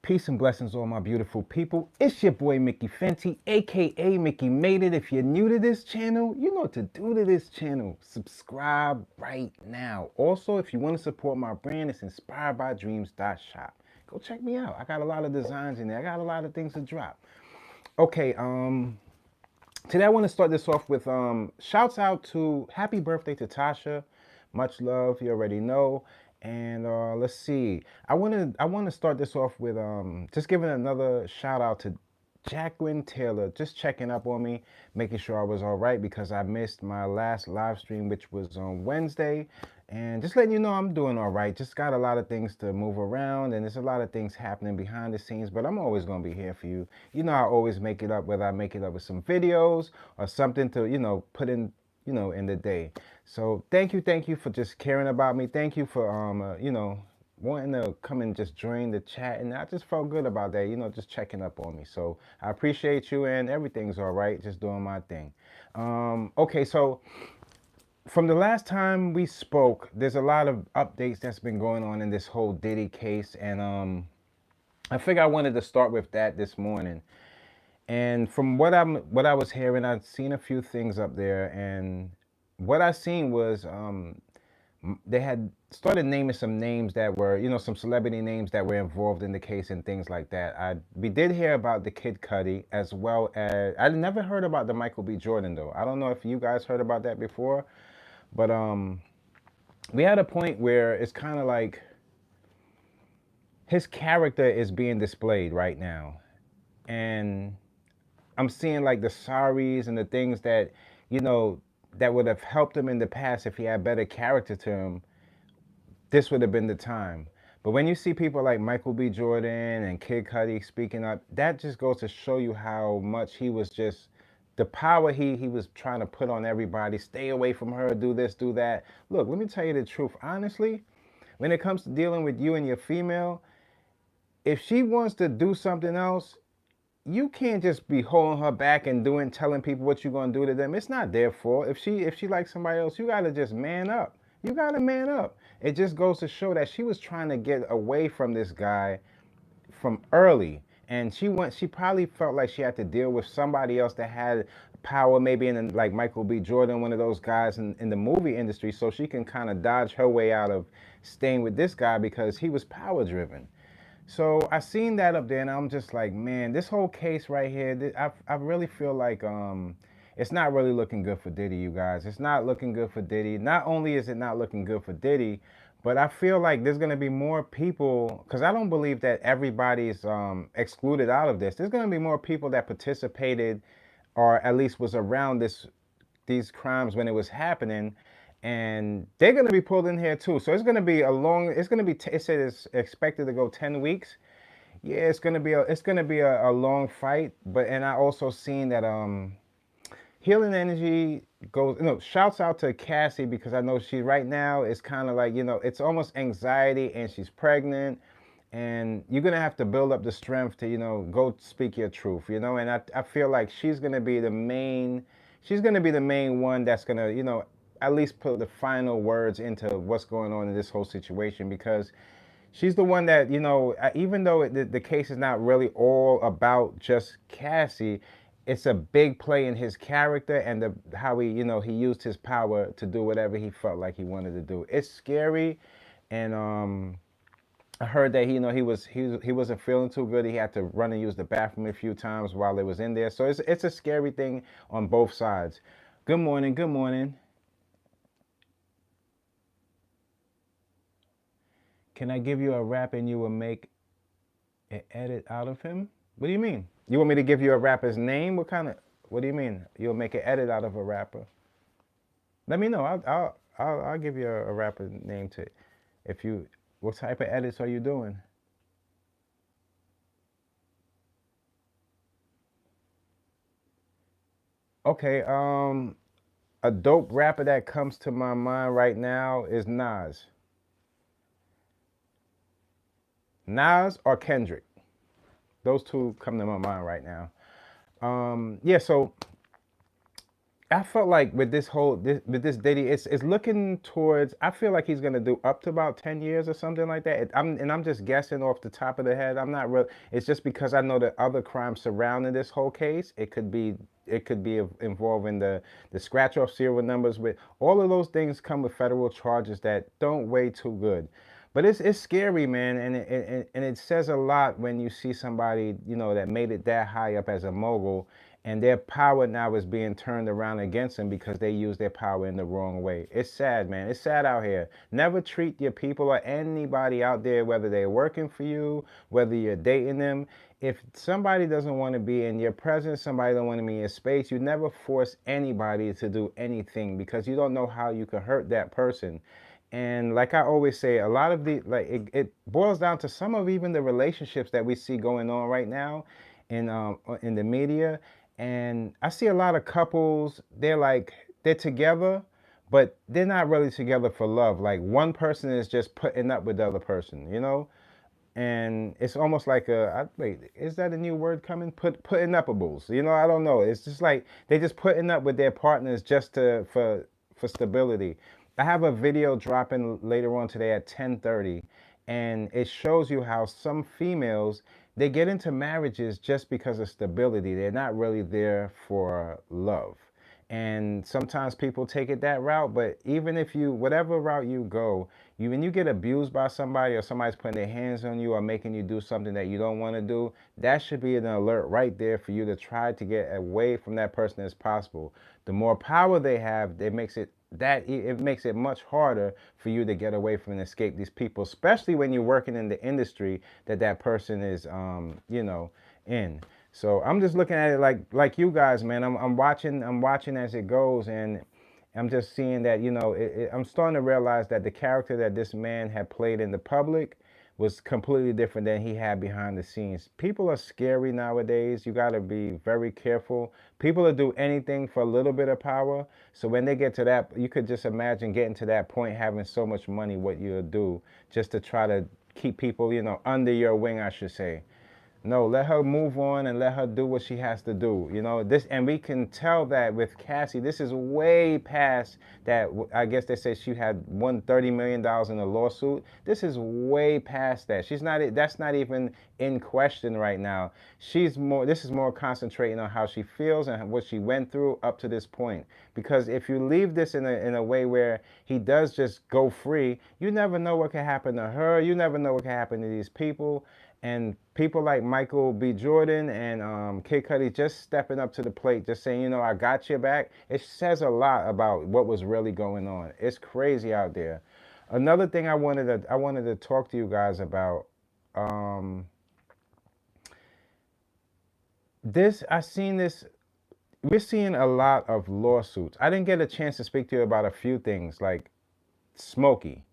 Peace and blessings, all my beautiful people. It's your boy Mickey Fenty, aka Mickey Made It. If you're new to this channel, you know what to do to this channel. Subscribe right now. Also, if you want to support my brand, it's inspiredbydreams.shop. Go check me out. I got a lot of designs in there. I got a lot of things to drop. Okay, today I want to start this off with shouts out to happy birthday to Tasha. Much love, you already know. And let's see. I want to start this off with just giving another shout out to Jacqueline Taylor, just checking up on me, making sure I was all right because I missed my last live stream, which was on Wednesday. And just letting you know I'm doing all right. Just got a lot of things to move around, and there's a lot of things happening behind the scenes, but I'm always going to be here for you. You know, I always make it up, whether I make it up with some videos or something to, put in, in the day. So thank you for just caring about me. Thank you for, wanting to come and just join the chat. And I just felt good about that, just checking up on me. So I appreciate you, and everything's all right. Just doing my thing. Okay, so from the last time we spoke, there's a lot of updates that's been going on in this whole Diddy case. And I figure I wanted to start with that this morning. And from what I was hearing, I'd seen a few things up there, and what I seen was they had started naming some names that were, some celebrity names that were involved in the case and things like that. We did hear about the Kid Cudi, as well as I never heard about the Michael B. Jordan though. I don't know if you guys heard about that before, but we had a point where it's kind of like his character is being displayed right now, and I'm seeing like the sorries and the things that, that would have helped him in the past if he had better character to him. This would have been the time. But when you see people like Michael B. Jordan and Kid Cudi speaking up, that just goes to show you how much he was just the power he was trying to put on everybody. Stay away from her, do this, do that. Look, let me tell you the truth. Honestly, when it comes to dealing with you and your female, if she wants to do something else, you can't just be holding her back and telling people what you're gonna do to them. It's not their fault. If she likes somebody else, you gotta just man up. You gotta man up. It just goes to show that she was trying to get away from this guy from early, and she probably felt like she had to deal with somebody else that had power, maybe in like Michael B. Jordan, one of those guys in the movie industry, so she can kind of dodge her way out of staying with this guy because he was power driven. So I seen that up there, and I'm just like, man, this whole case right here, I really feel like it's not really looking good for Diddy, you guys. It's not looking good for Diddy. Not only is it not looking good for Diddy, but I feel like there's gonna be more people, because I don't believe that everybody's excluded out of this. There's gonna be more people that participated, or at least was around these crimes when it was happening, and they're going to be pulled in here too. So it's going to be it said it's expected to go 10 weeks. Yeah, it's going to be a long fight. But, and I also seen that Healing Energy goes, shouts out to Cassie, because I know she right now is kind of like, it's almost anxiety, and she's pregnant, and you're going to have to build up the strength to, go speak your truth, and I feel like she's going to be the main one that's going to, at least put the final words into what's going on in this whole situation, because she's the one that, even though the case is not really all about just Cassie, it's a big play in his character and how he, he used his power to do whatever he felt like he wanted to do. It's scary, and I heard that he wasn't feeling too good. He had to run and use the bathroom a few times while it was in there. So it's a scary thing on both sides. Good morning. Good morning. Can I give you a rap and you will make an edit out of him? What do you mean? You want me to give you a rapper's name? What do you mean? You'll make an edit out of a rapper? Let me know. I'll give you a rapper name to, what type of edits are you doing? Okay, a dope rapper that comes to my mind right now is Nas. Nas or Kendrick. Those two come to my mind right now. Yeah, so I felt like with with this Diddy, it's looking towards. I feel like he's gonna do up to about 10 years or something like that. I'm just guessing off the top of the head. I'm not real. It's just because I know that other crimes surrounding this whole case. It could be involving the scratch off serial numbers. With all of those things come with federal charges that don't weigh too good. But it's scary, man, and it says a lot when you see somebody, that made it that high up as a mogul, and their power now is being turned around against them because they use their power in the wrong way. It's sad, man. It's sad out here. Never treat your people or anybody out there, whether they're working for you, whether you're dating them. If somebody doesn't want to be in your presence, somebody don't want to be in your space, you never force anybody to do anything because you don't know how you can hurt that person. And like I always say, a lot of the it boils down to some of even the relationships that we see going on right now in the media. And I see a lot of couples, they're together, but they're not really together for love. Like one person is just putting up with the other person. And it's almost like wait, is that a new word coming? Putting upables. I don't know. It's just like they just putting up with their partners just for stability. I have a video dropping later on today at 10:30, and it shows you how some females, they get into marriages just because of stability. They're not really there for love. And sometimes people take it that route, but even if whatever route you go, when you get abused by somebody or somebody's putting their hands on you or making you do something that you don't want to do, that should be an alert right there for you to try to get away from that person as possible. The more power they have, it makes it much harder for you to get away from and escape these people, especially when you're working in the industry that person is in. So I'm just looking at it like you guys, man. I'm watching as it goes, and I'm just seeing that I'm starting to realize that the character that this man had played in the public was completely different than he had behind the scenes. People are scary nowadays. You got to be very careful. People will do anything for a little bit of power. So when they get to that, you could just imagine getting to that point, having so much money, what you'll do just to try to keep people, under your wing, I should say. No, let her move on and let her do what she has to do. And we can tell that with Cassie, this is way past that. I guess they say she had won $30 million in a lawsuit. This is way past that. That's not even in question right now. This is more concentrating on how she feels and what she went through up to this point. Because if you leave this in a way where he does just go free, you never know what can happen to her. You never know what can happen to these people. And people like Michael B. Jordan and Kid Cudi just stepping up to the plate, just saying, I got your back. It says a lot about what was really going on. It's crazy out there. Another thing I wanted to talk to you guys about. I seen this. We're seeing a lot of lawsuits. I didn't get a chance to speak to you about a few things like Smokey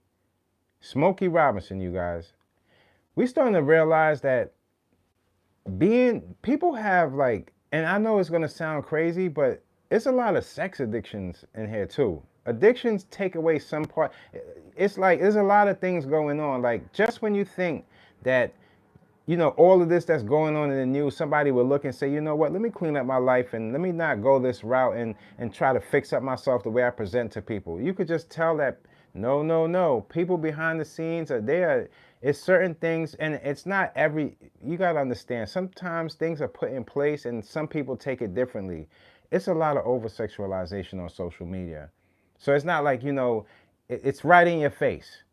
Robinson, you guys. We starting to realize that people have and I know it's gonna sound crazy, but it's a lot of sex addictions in here too. Addictions take away some part. It's like there's a lot of things going on. Like just when you think that all of this that's going on in the news, somebody will look and say, you know what, let me clean up my life and let me not go this route and try to fix up myself the way I present to people. You could just tell that no, no, no. People behind the scenes are there. It's certain things, and it's not you got to understand, sometimes things are put in place and some people take it differently. It's a lot of over sexualization on social media. So it's not like, it's right in your face.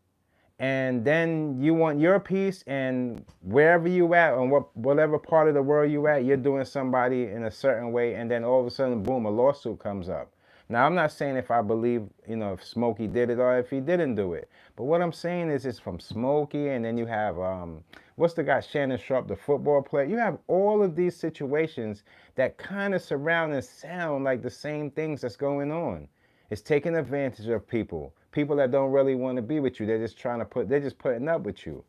And then you want your piece, and wherever you at, or whatever part of the world you at, you're doing somebody in a certain way, and then all of a sudden, boom, a lawsuit comes up. Now, I'm not saying if I believe, if Smokey did it or if he didn't do it. But what I'm saying is it's from Smokey, and then you have, what's the guy, Shannon Sharp, the football player. You have all of these situations that kind of surround and sound like the same things that's going on. It's taking advantage of people that don't really want to be with you. They're just they're just putting up with you.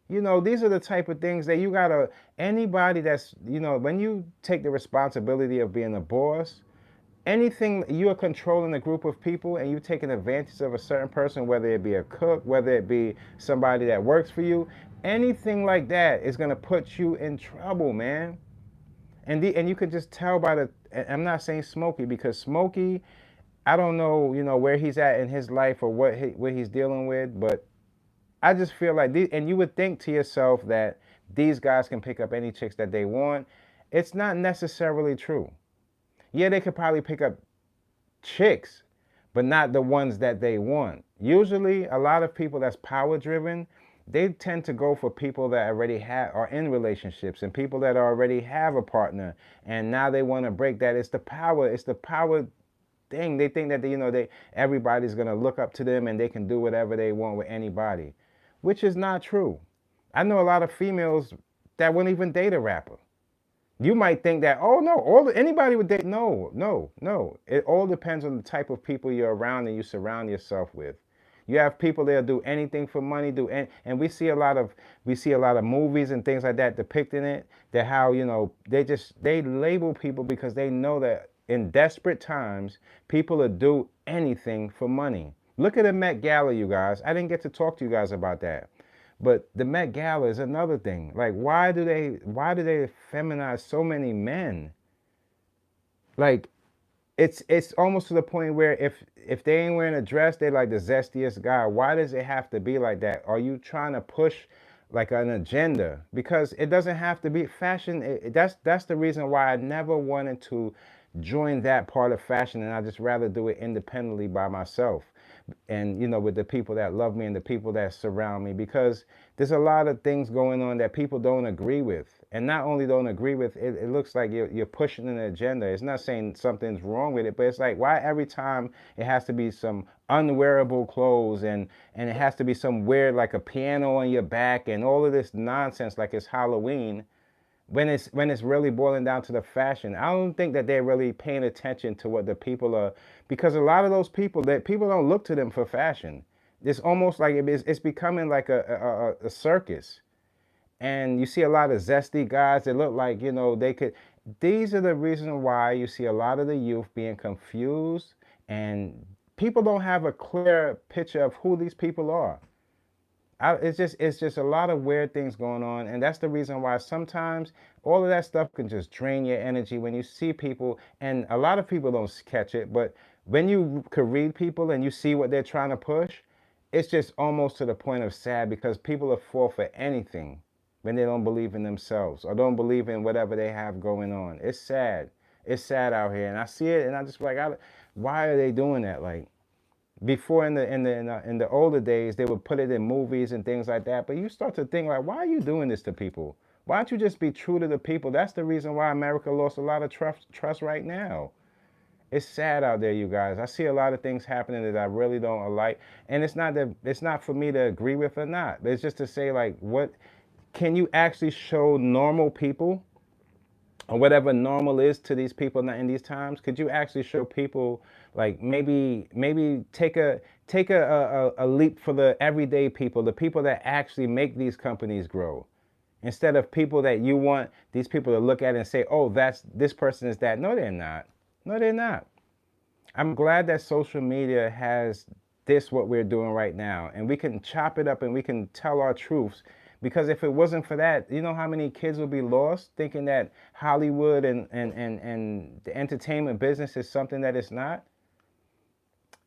These are the type of things that anybody that's, when you take the responsibility of being a boss, anything you are controlling a group of people and you taking advantage of a certain person, whether it be a cook, whether it be somebody that works for you, anything like that is going to put you in trouble, man. And you could just tell by the. And I'm not saying Smokey because Smokey, I don't know, where he's at in his life or what he's dealing with, but I just feel like and you would think to yourself that these guys can pick up any chicks that they want. It's not necessarily true. Yeah, they could probably pick up chicks, but not the ones that they want. Usually, a lot of people that's power driven, they tend to go for people that already are in relationships and people that already have a partner, and now they want to break that. It's the power thing. They think that they everybody's gonna look up to them and they can do whatever they want with anybody, which is not true. I know a lot of females that wouldn't even date a rapper. You might think that, oh no, anybody would date. No, no, no. It all depends on the type of people you're around and you surround yourself with. You have people that'll do anything for money, and we see a lot of movies and things like that depicting it. That how they label people because they know that in desperate times people will do anything for money. Look at the Met Gala, you guys. I didn't get to talk to you guys about that. But the Met Gala is another thing. Like, why do they feminize so many men? Like, it's almost to the point where if they ain't wearing a dress, they like the zestiest guy. Why does it have to be like that? Are you trying to push like an agenda? Because it doesn't have to be fashion. That's the reason why I never wanted to join that part of fashion, and I just rather do it independently by myself, and with the people that love me and the people that surround me, because there's a lot of things going on that people don't agree with, and not only don't agree with it, it looks like you're pushing an agenda. It's not saying something's wrong with it, but it's like, why every time it has to be some unwearable clothes, and it has to be some weird, like a piano on your back and all of this nonsense, like it's Halloween, when it's really boiling down to the fashion. I don't think that they're really paying attention to what the people are, because a lot of those people, that people don't look to them for fashion. It's almost like it's becoming like a circus. And you see a lot of zesty guys that look like, they could. These are the reasons why you see a lot of the youth being confused, and people don't have a clear picture of who these people are. It's just a lot of weird things going on, and that's the reason why sometimes all of that stuff can just drain your energy when you see people, and a lot of people don't catch it, but when you could read people and you see what they're trying to push, it's just almost to the point of sad, because people are fall for anything when they don't believe in themselves or don't believe in whatever they have going on. It's sad. It's sad out here, and I see it, and I just like, why are they doing that? Like, before in the older days, they would put it in movies and things like that, but you start to think, like, why are you doing this to people? Why don't you just be true to the people? That's the reason why America lost a lot of trust right now. It's sad out there, you guys. I see a lot of things happening that I really don't like, and it's not for me to agree with or not, but it's just to say, like, what can you actually show normal people, or whatever normal is to these people in these times? Could you actually show people, like, maybe take a leap for the everyday people, the people that actually make these companies grow, instead of people that you want these people to look at and say, oh, this person is that. No, they're not. No, they're not. I'm glad that social media has this, what we're doing right now, and we can chop it up and we can tell our truths. Because if it wasn't for that, you know how many kids would be lost thinking that Hollywood and the entertainment business is something that it's not?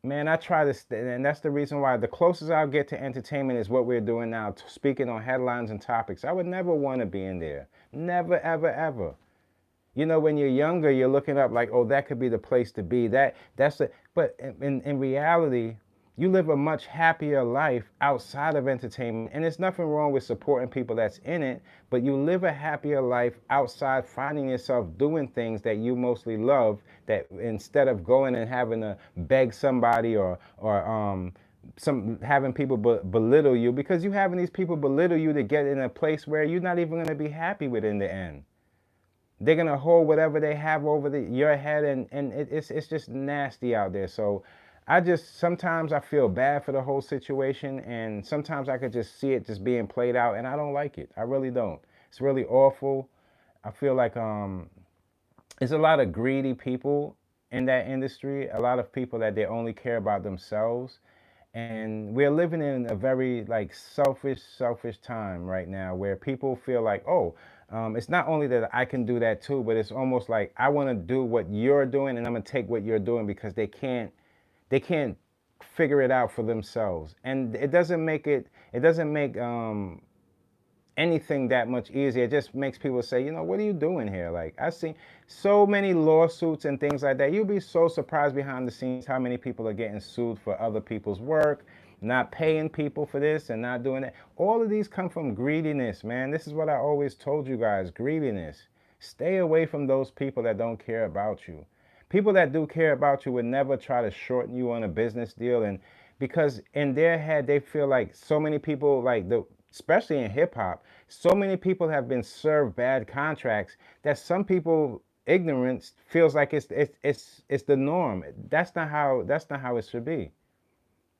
Man, I try to, and that's the reason why the closest I'll get to entertainment is what we're doing now, speaking on headlines and topics. I would never want to be in there. Never, ever, ever. When you're younger, you're looking up like, oh, that could be the place to be. But in reality, you live a much happier life outside of entertainment. And there's nothing wrong with supporting people that's in it, but you live a happier life outside, finding yourself doing things that you mostly love, that instead of going and having to beg somebody, or having people belittle you, because you having these people belittle you to get in a place where you're not even going to be happy with in the end. They're gonna hold whatever they have over your head, and it's just nasty out there. So sometimes I feel bad for the whole situation, and sometimes I could just see it just being played out, and I don't like it. I really don't. It's really awful. I feel like there's a lot of greedy people in that industry. A lot of people that they only care about themselves, And we're living in a very like selfish time right now where people feel like, oh, it's not only that I can do that too, but it's almost like I want to do what you're doing and I'm gonna take what you're doing because they can't figure it out for themselves. And it doesn't make anything that much easier. It just makes people say, what are you doing here? Like, I've seen so many lawsuits and things like that. You'll be so surprised behind the scenes how many people are getting sued for other people's work, not paying people for this and not doing that. All of these come from greediness, man. This is what I always told you guys, greediness. Stay away from those people that don't care about you. People that do care about you would never try to shorten you on a business deal, and because in their head they feel like so many people, like the especially in hip hop, so many people have been served bad contracts that some people ignorance feels like it's the norm. That's not how it should be.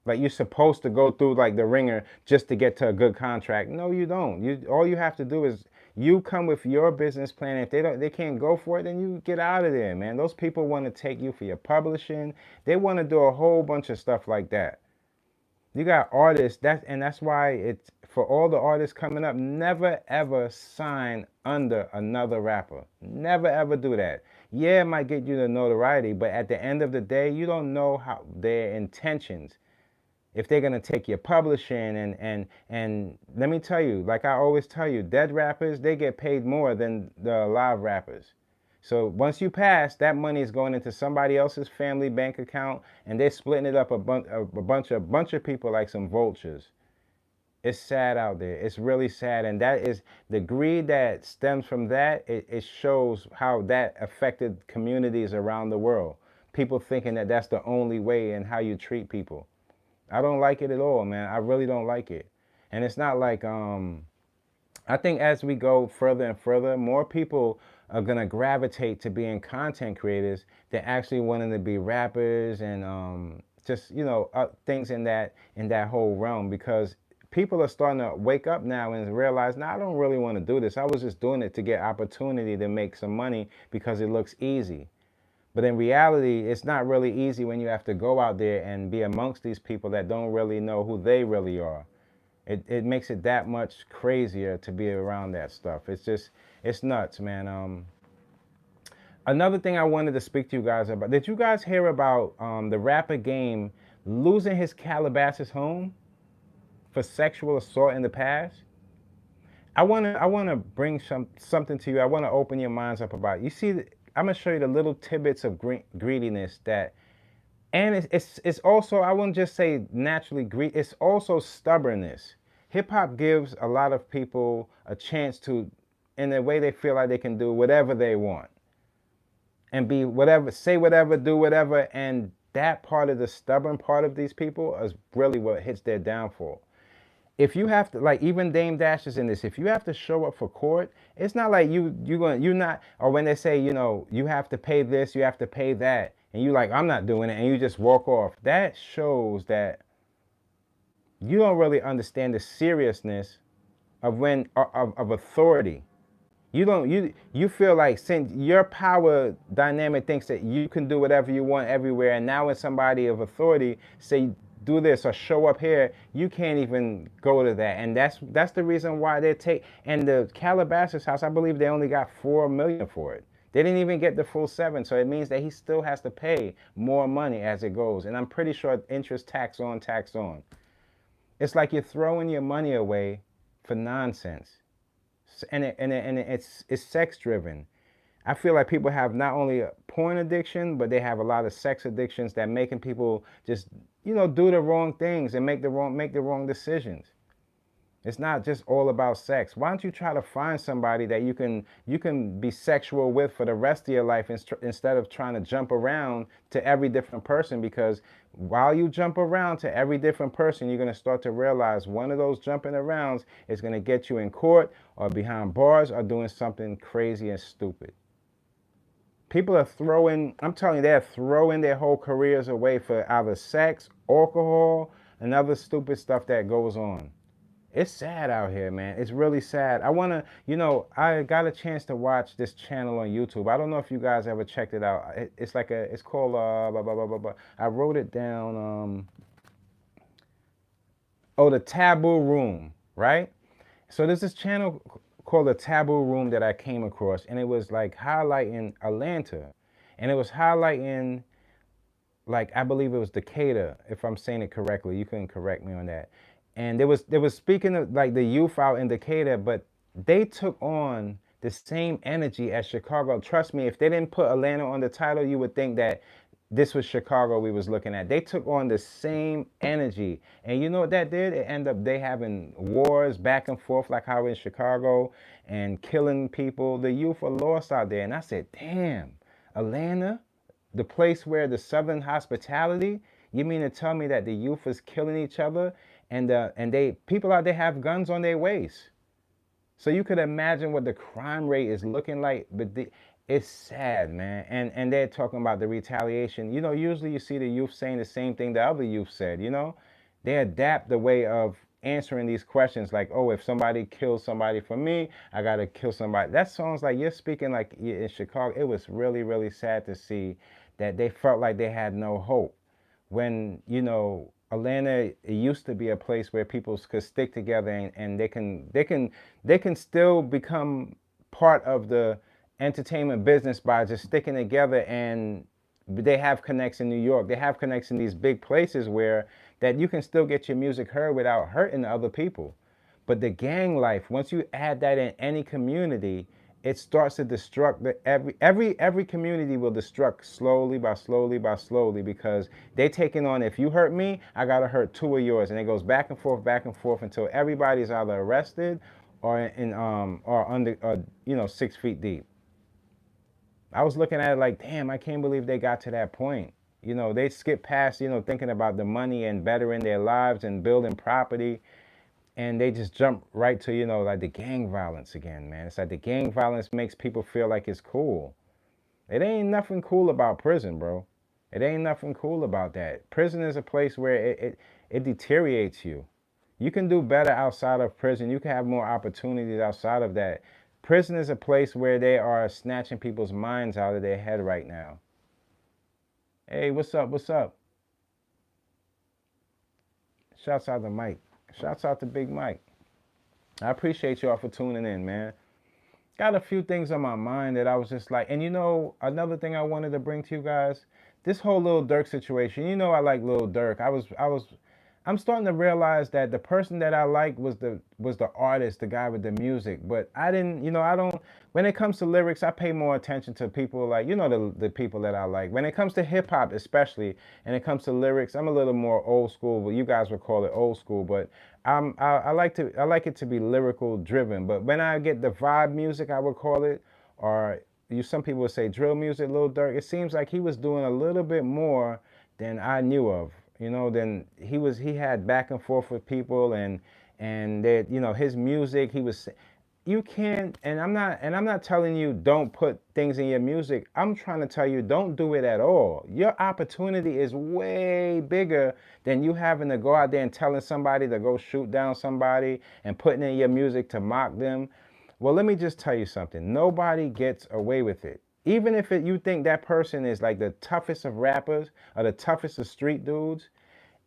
Like you're supposed to go through like the ringer just to get to a good contract. No, you don't. All you have to do is you come with your business plan. If they can't go for it, then you get out of there, man. Those people want to take you for your publishing. They want to do a whole bunch of stuff like that. You got artists, that's why it's for all the artists coming up, never ever sign under another rapper. Never ever do that. Yeah, it might get you the notoriety, but at the end of the day, you don't know how their intentions. If they're gonna take your publishing and let me tell you, like I always tell you, dead rappers, they get paid more than the live rappers. So once you pass, that money is going into somebody else's family bank account, and they're splitting it up a bunch of people like some vultures. It's sad out there. It's really sad, and that is the greed that stems from that. It shows how that affected communities around the world. People thinking that that's the only way in how you treat people. I don't like it at all, man. I really don't like it. And it's not like I think as we go further and further, more people are gonna gravitate to being content creators than actually wanting to be rappers and just things in that whole realm, because people are starting to wake up now and realize, I don't really want to do this. I was just doing it to get opportunity to make some money because it looks easy. But in reality, it's not really easy when you have to go out there and be amongst these people that don't really know who they really are. It makes it that much crazier to be around that stuff. It's nuts, man. Another thing I wanted to speak to you guys about. Did you guys hear about the rapper Game losing his Calabasas home for sexual assault in the past? I wanna bring something to you. I wanna open your minds up about it. You see, I'm gonna show you the little tidbits of greediness that, and it's also, I wouldn't just say naturally greed. It's also stubbornness. Hip hop gives a lot of people a chance to, in a way, they feel like they can do whatever they want and be whatever, say whatever, do whatever, and that part of the stubborn part of these people is really what hits their downfall. If you have to, like, even Dame Dash is in this, if you have to show up for court, it's not like you're not, or when they say, you have to pay this, you have to pay that, and you like, I'm not doing it, and you just walk off. That shows that you don't really understand the seriousness of authority. You feel like, since your power dynamic thinks that you can do whatever you want everywhere, and now when somebody of authority say do this or show up here, you can't even go to that. And that's the reason why they take, and the Calabasas house, I believe they only got 4 million for it. They didn't even get the full 7, so it means that he still has to pay more money as it goes. And I'm pretty sure interest, tax on, tax on. It's like you're throwing your money away for nonsense. And it's sex driven. I feel like people have not only a porn addiction, but they have a lot of sex addictions that making people just do the wrong things and make the wrong decisions. It's not just all about sex. Why don't you try to find somebody that you can be sexual with for the rest of your life, instead of trying to jump around to every different person? Because while you jump around to every different person, you're going to start to realize one of those jumping arounds is going to get you in court or behind bars or doing something crazy and stupid. People are throwing, I'm telling you, they're throwing their whole careers away for either sex, alcohol, and other stupid stuff that goes on. It's sad out here, man. It's really sad. I got a chance to watch this channel on YouTube. I don't know if you guys ever checked it out. It's called, blah, blah, blah, blah, blah. I wrote it down. Oh, the Taboo Room, right? So there's this channel called the Taboo Room that I came across, and it was like highlighting Atlanta, and it was highlighting, like, I believe it was Decatur, if I'm saying it correctly. You can correct me on that. And there was speaking of like the youth out in Decatur, but they took on the same energy as Chicago. Trust me, if they didn't put Atlanta on the title, you would think that this was Chicago we was looking at. They took on the same energy. And you know what that did? It ended up they having wars back and forth like how in Chicago and killing people. The youth are lost out there. And I said, damn, Atlanta, the place where the Southern hospitality, you mean to tell me that the youth is killing each other and they people out there have guns on their waist? So you could imagine what the crime rate is looking like, but it's sad, man. And they're talking about the retaliation. You know, usually you see the youth saying the same thing the other youth said. You know, they adapt the way of answering these questions, like, oh, if somebody kills somebody for me, I gotta kill somebody. That sounds like you're speaking like in Chicago. It was really, really sad to see that they felt like they had no hope when, you know, Atlanta, it used to be a place where people could stick together and they can still become part of the entertainment business by just sticking together. And they have connects in New York, they have connects in these big places where that you can still get your music heard without hurting other people. But the gang life, once you add that in any community, it starts to destruct every community will destruct slowly by slowly by slowly, because they taking on, if you hurt me, I gotta hurt two of yours, and it goes back and forth until everybody's either arrested or in or under 6 feet deep. I was looking at it like, damn, I can't believe they got to that point. You know, they skip past, thinking about the money and bettering their lives and building property, and they just jump right to, like the gang violence again, man. It's like the gang violence makes people feel like it's cool. It ain't nothing cool about prison, bro. It ain't nothing cool about that. Prison is a place where it deteriorates you. You can do better outside of prison. You can have more opportunities outside of that. Prison is a place where they are snatching people's minds out of their head right now. Hey, what's up? What's up? Shouts out to Mike. Shouts out to Big Mike. I appreciate y'all for tuning in, man. Got a few things on my mind that I was just like, and another thing I wanted to bring to you guys, this whole Lil Durk situation. I like Lil Durk. I'm starting to realize that the person that I like was the artist, the guy with the music. But I didn't, I don't. When it comes to lyrics, I pay more attention to people like, the people that I like. When it comes to hip hop, especially, and it comes to lyrics, I'm a little more old school. But you guys would call it old school. But I like it to be lyrical driven. But when I get the vibe music, I would call it, or some people would say drill music, Lil Durk. It seems like he was doing a little bit more than I knew of. Then he had back and forth with people, and that, his music, you can't, and I'm not telling you don't put things in your music. I'm trying to tell you don't do it at all. Your opportunity is way bigger than you having to go out there and telling somebody to go shoot down somebody and putting in your music to mock them. Well, let me just tell you something. Nobody gets away with it. Even if you think that person is like the toughest of rappers or the toughest of street dudes,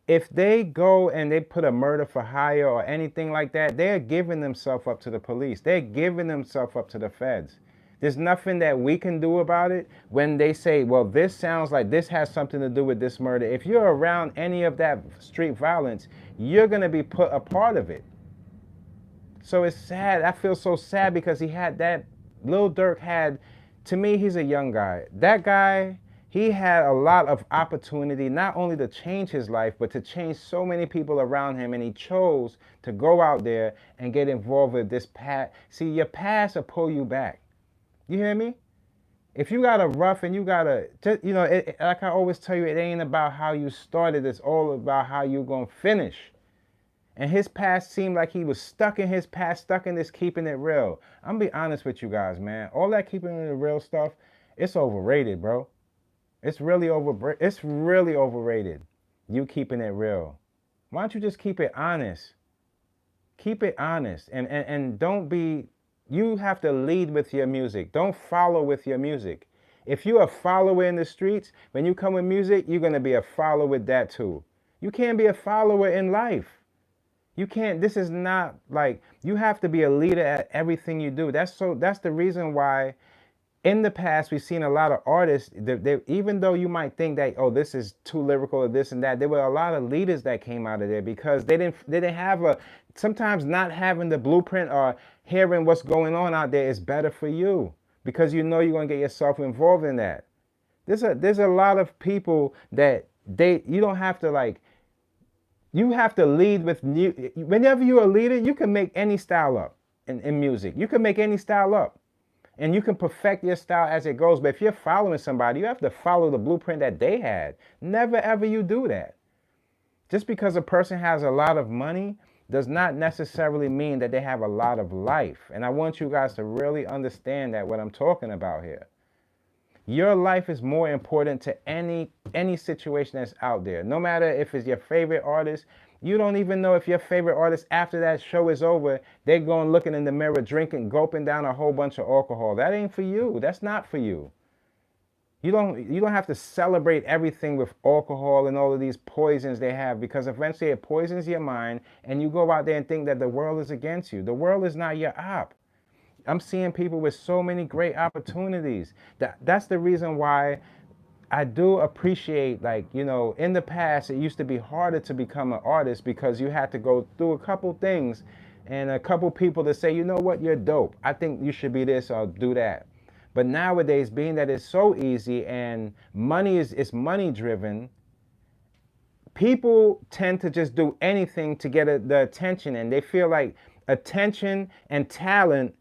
if they go and they put a murder for hire or anything like that, they're giving themselves up to the police. They're giving themselves up to the feds. There's nothing that we can do about it when they say, well, this sounds like this has something to do with this murder. If you're around any of that street violence, you're going to be put a part of it. So it's sad. I feel so sad because he had that. Lil Durk had, to me, he's a young guy. That guy, he had a lot of opportunity, not only to change his life, but to change so many people around him. And he chose to go out there and get involved with this past. See, your past will pull you back. You hear me? If you got a rough and you got a, like I always tell you, it ain't about how you started. It's all about how you going to finish. And his past seemed like he was stuck in his past, stuck in this keeping it real. I'm gonna be honest with you guys, man. All that keeping it real stuff, it's overrated, bro. It's really overrated. You keeping it real. Why don't you just keep it honest? Keep it honest. And don't be, you have to lead with your music. Don't follow with your music. If you're a follower in the streets, when you come with music, you're gonna be a follower with that too. You can't be a follower in life. You can't, this is not like, you have to be a leader at everything you do. That's the reason why in the past we've seen a lot of artists, even though you might think that, oh, this is too lyrical or this and that, there were a lot of leaders that came out of there because they didn't have a, sometimes not having the blueprint or hearing what's going on out there is better for you because you know you're going to get yourself involved in that. There's a lot of people that you don't have to like, you have to lead with new. Whenever you're a leader, you can make any style up in music. You can make any style up and you can perfect your style as it goes. But if you're following somebody, you have to follow the blueprint that they had. Never ever you do that. Just because a person has a lot of money does not necessarily mean that they have a lot of life. And I want you guys to really understand that what I'm talking about here. Your life is more important to any situation that's out there. No matter if it's your favorite artist, you don't even know if your favorite artist after that show is over, they're going looking in the mirror, drinking, gulping down a whole bunch of alcohol. That ain't for you. That's not for you. You don't have to celebrate everything with alcohol and all of these poisons they have because eventually it poisons your mind and you go out there and think that the world is against you. The world is not your op. I'm seeing people with so many great opportunities. That's the reason why I do appreciate, like, you know, in the past, it used to be harder to become an artist because you had to go through a couple things and a couple people to say, you know what, you're dope. I think you should be this or do that. But nowadays, being that it's so easy and money is money driven, people tend to just do anything to get the attention, and they feel like attention and talent,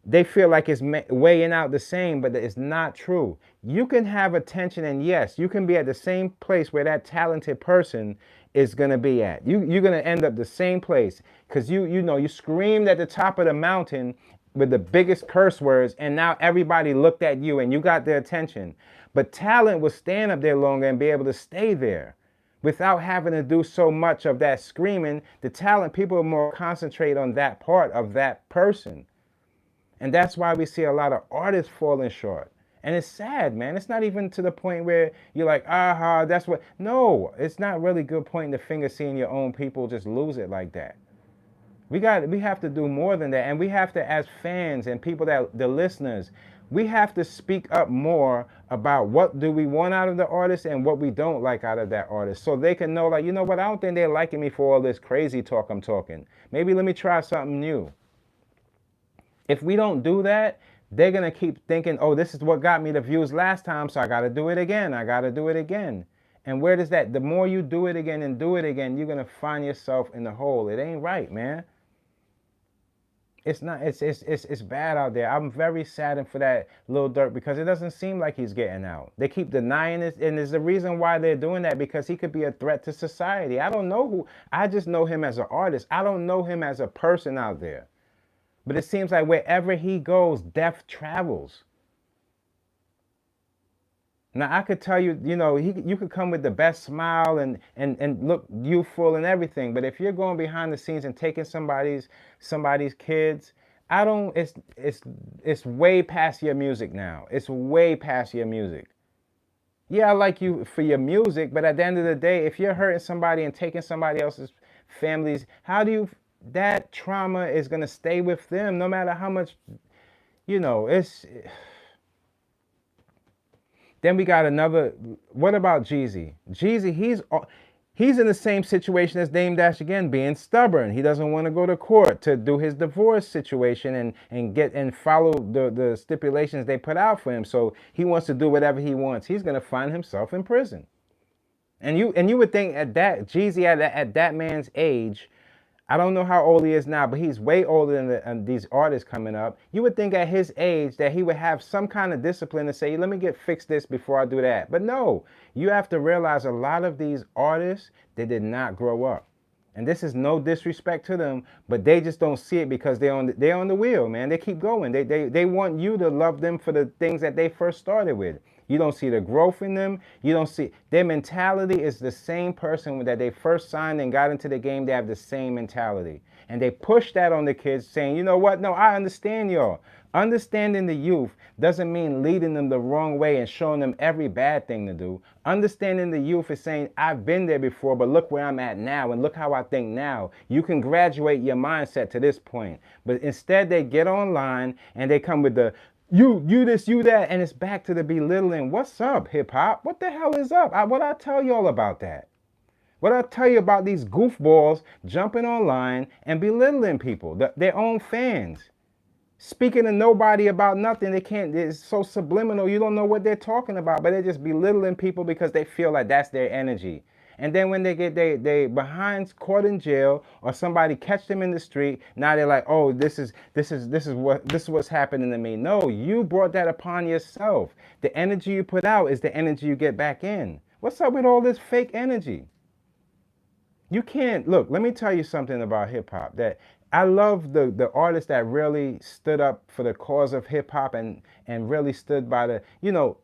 they feel like it's weighing out the same, but it's not true. You can have attention, and yes, you can be at the same place where that talented person is going to be at. You're going to end up the same place because you know, you screamed at the top of the mountain with the biggest curse words, and now everybody looked at you and you got their attention. But talent will stand up there longer and be able to stay there without having to do so much of that screaming. The talent, people are more concentrate on that part of that person. And that's why we see a lot of artists falling short. And it's sad, man. It's not even to the point where you're like, aha, that's what. No, it's not really good pointing the finger seeing your own people just lose it like that. We have to do more than that. And we have to, as fans and people the listeners, we have to speak up more about what do we want out of the artist and what we don't like out of that artist. So they can know, like, you know what, I don't think they're liking me for all this crazy talk I'm talking. Maybe let me try something new. If we don't do that, they're going to keep thinking, oh, this is what got me the views last time, so I got to do it again. I got to do it again. And where does that, the more you do it again and do it again, you're going to find yourself in the hole. It ain't right, man. It's not, it's bad out there. I'm very saddened for that Lil Durk because it doesn't seem like he's getting out. They keep denying it, and there's a reason why they're doing that, because he could be a threat to society. I don't know I just know him as an artist. I don't know him as a person out there. But it seems like wherever he goes, death travels. Now, I could tell you, you know, you could come with the best smile and look youthful and everything. But if you're going behind the scenes and taking somebody's kids, it's way past your music now. It's way past your music. Yeah, I like you for your music, but at the end of the day, if you're hurting somebody and taking somebody else's families, that trauma is going to stay with them no matter how much, you know, Then we got another, what about Jeezy? Jeezy, he's in the same situation as Dame Dash again, being stubborn. He doesn't want to go to court to do his divorce situation and follow the stipulations they put out for him. So he wants to do whatever he wants. He's going to find himself in prison. And you would think at that, Jeezy at that man's age, I don't know how old he is now, but he's way older than these artists coming up. You would think at his age that he would have some kind of discipline to say, let me fix this before I do that. But no, you have to realize a lot of these artists, they did not grow up. And this is no disrespect to them, but they just don't see it because they're on the wheel, man. They keep going. They want you to love them for the things that they first started with. You don't see the growth in them. You don't see their mentality is the same person that they first signed and got into the game. They have the same mentality. And they push that on the kids saying, you know what? No, I understand y'all. Understanding the youth doesn't mean leading them the wrong way and showing them every bad thing to do. Understanding the youth is saying, I've been there before, but look where I'm at now and look how I think now. You can graduate your mindset to this point. But instead they get online and they come with the, you this, you that, and it's back to the belittling. What's up, hip hop? What the hell is up? What I tell y'all about that? What I tell you about these goofballs jumping online and belittling people, their own fans? Speaking to nobody about nothing. They can't, it's so subliminal. You don't know what they're talking about, but they're just belittling people because they feel like that's their energy. And then when they get they behind caught in jail or somebody catch them in the street, now they're like, oh, this is what's happening to me. No, you brought that upon yourself. The energy you put out is the energy you get back in. What's up with all this fake energy? You can't, look, let me tell you something about hip hop that I love the artists that really stood up for the cause of hip hop and really stood by the,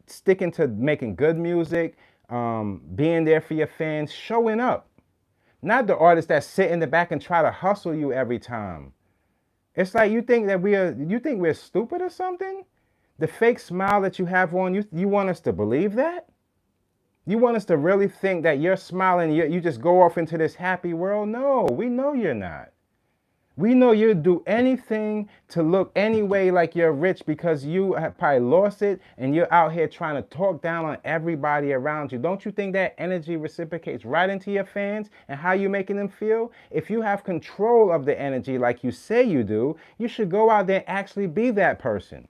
sticking to making good music, being there for your fans, showing up. Not the artists that sit in the back and try to hustle you every time. It's like you think we're stupid or something? The fake smile that you have on, you want us to believe that? You want us to really think that you're smiling, you just go off into this happy world? No, we know you're not. We know you'd do anything to look any way like you're rich because you have probably lost it and you're out here trying to talk down on everybody around you. Don't you think that energy reciprocates right into your fans and how you're making them feel? If you have control of the energy like you say you do, you should go out there and actually be that person.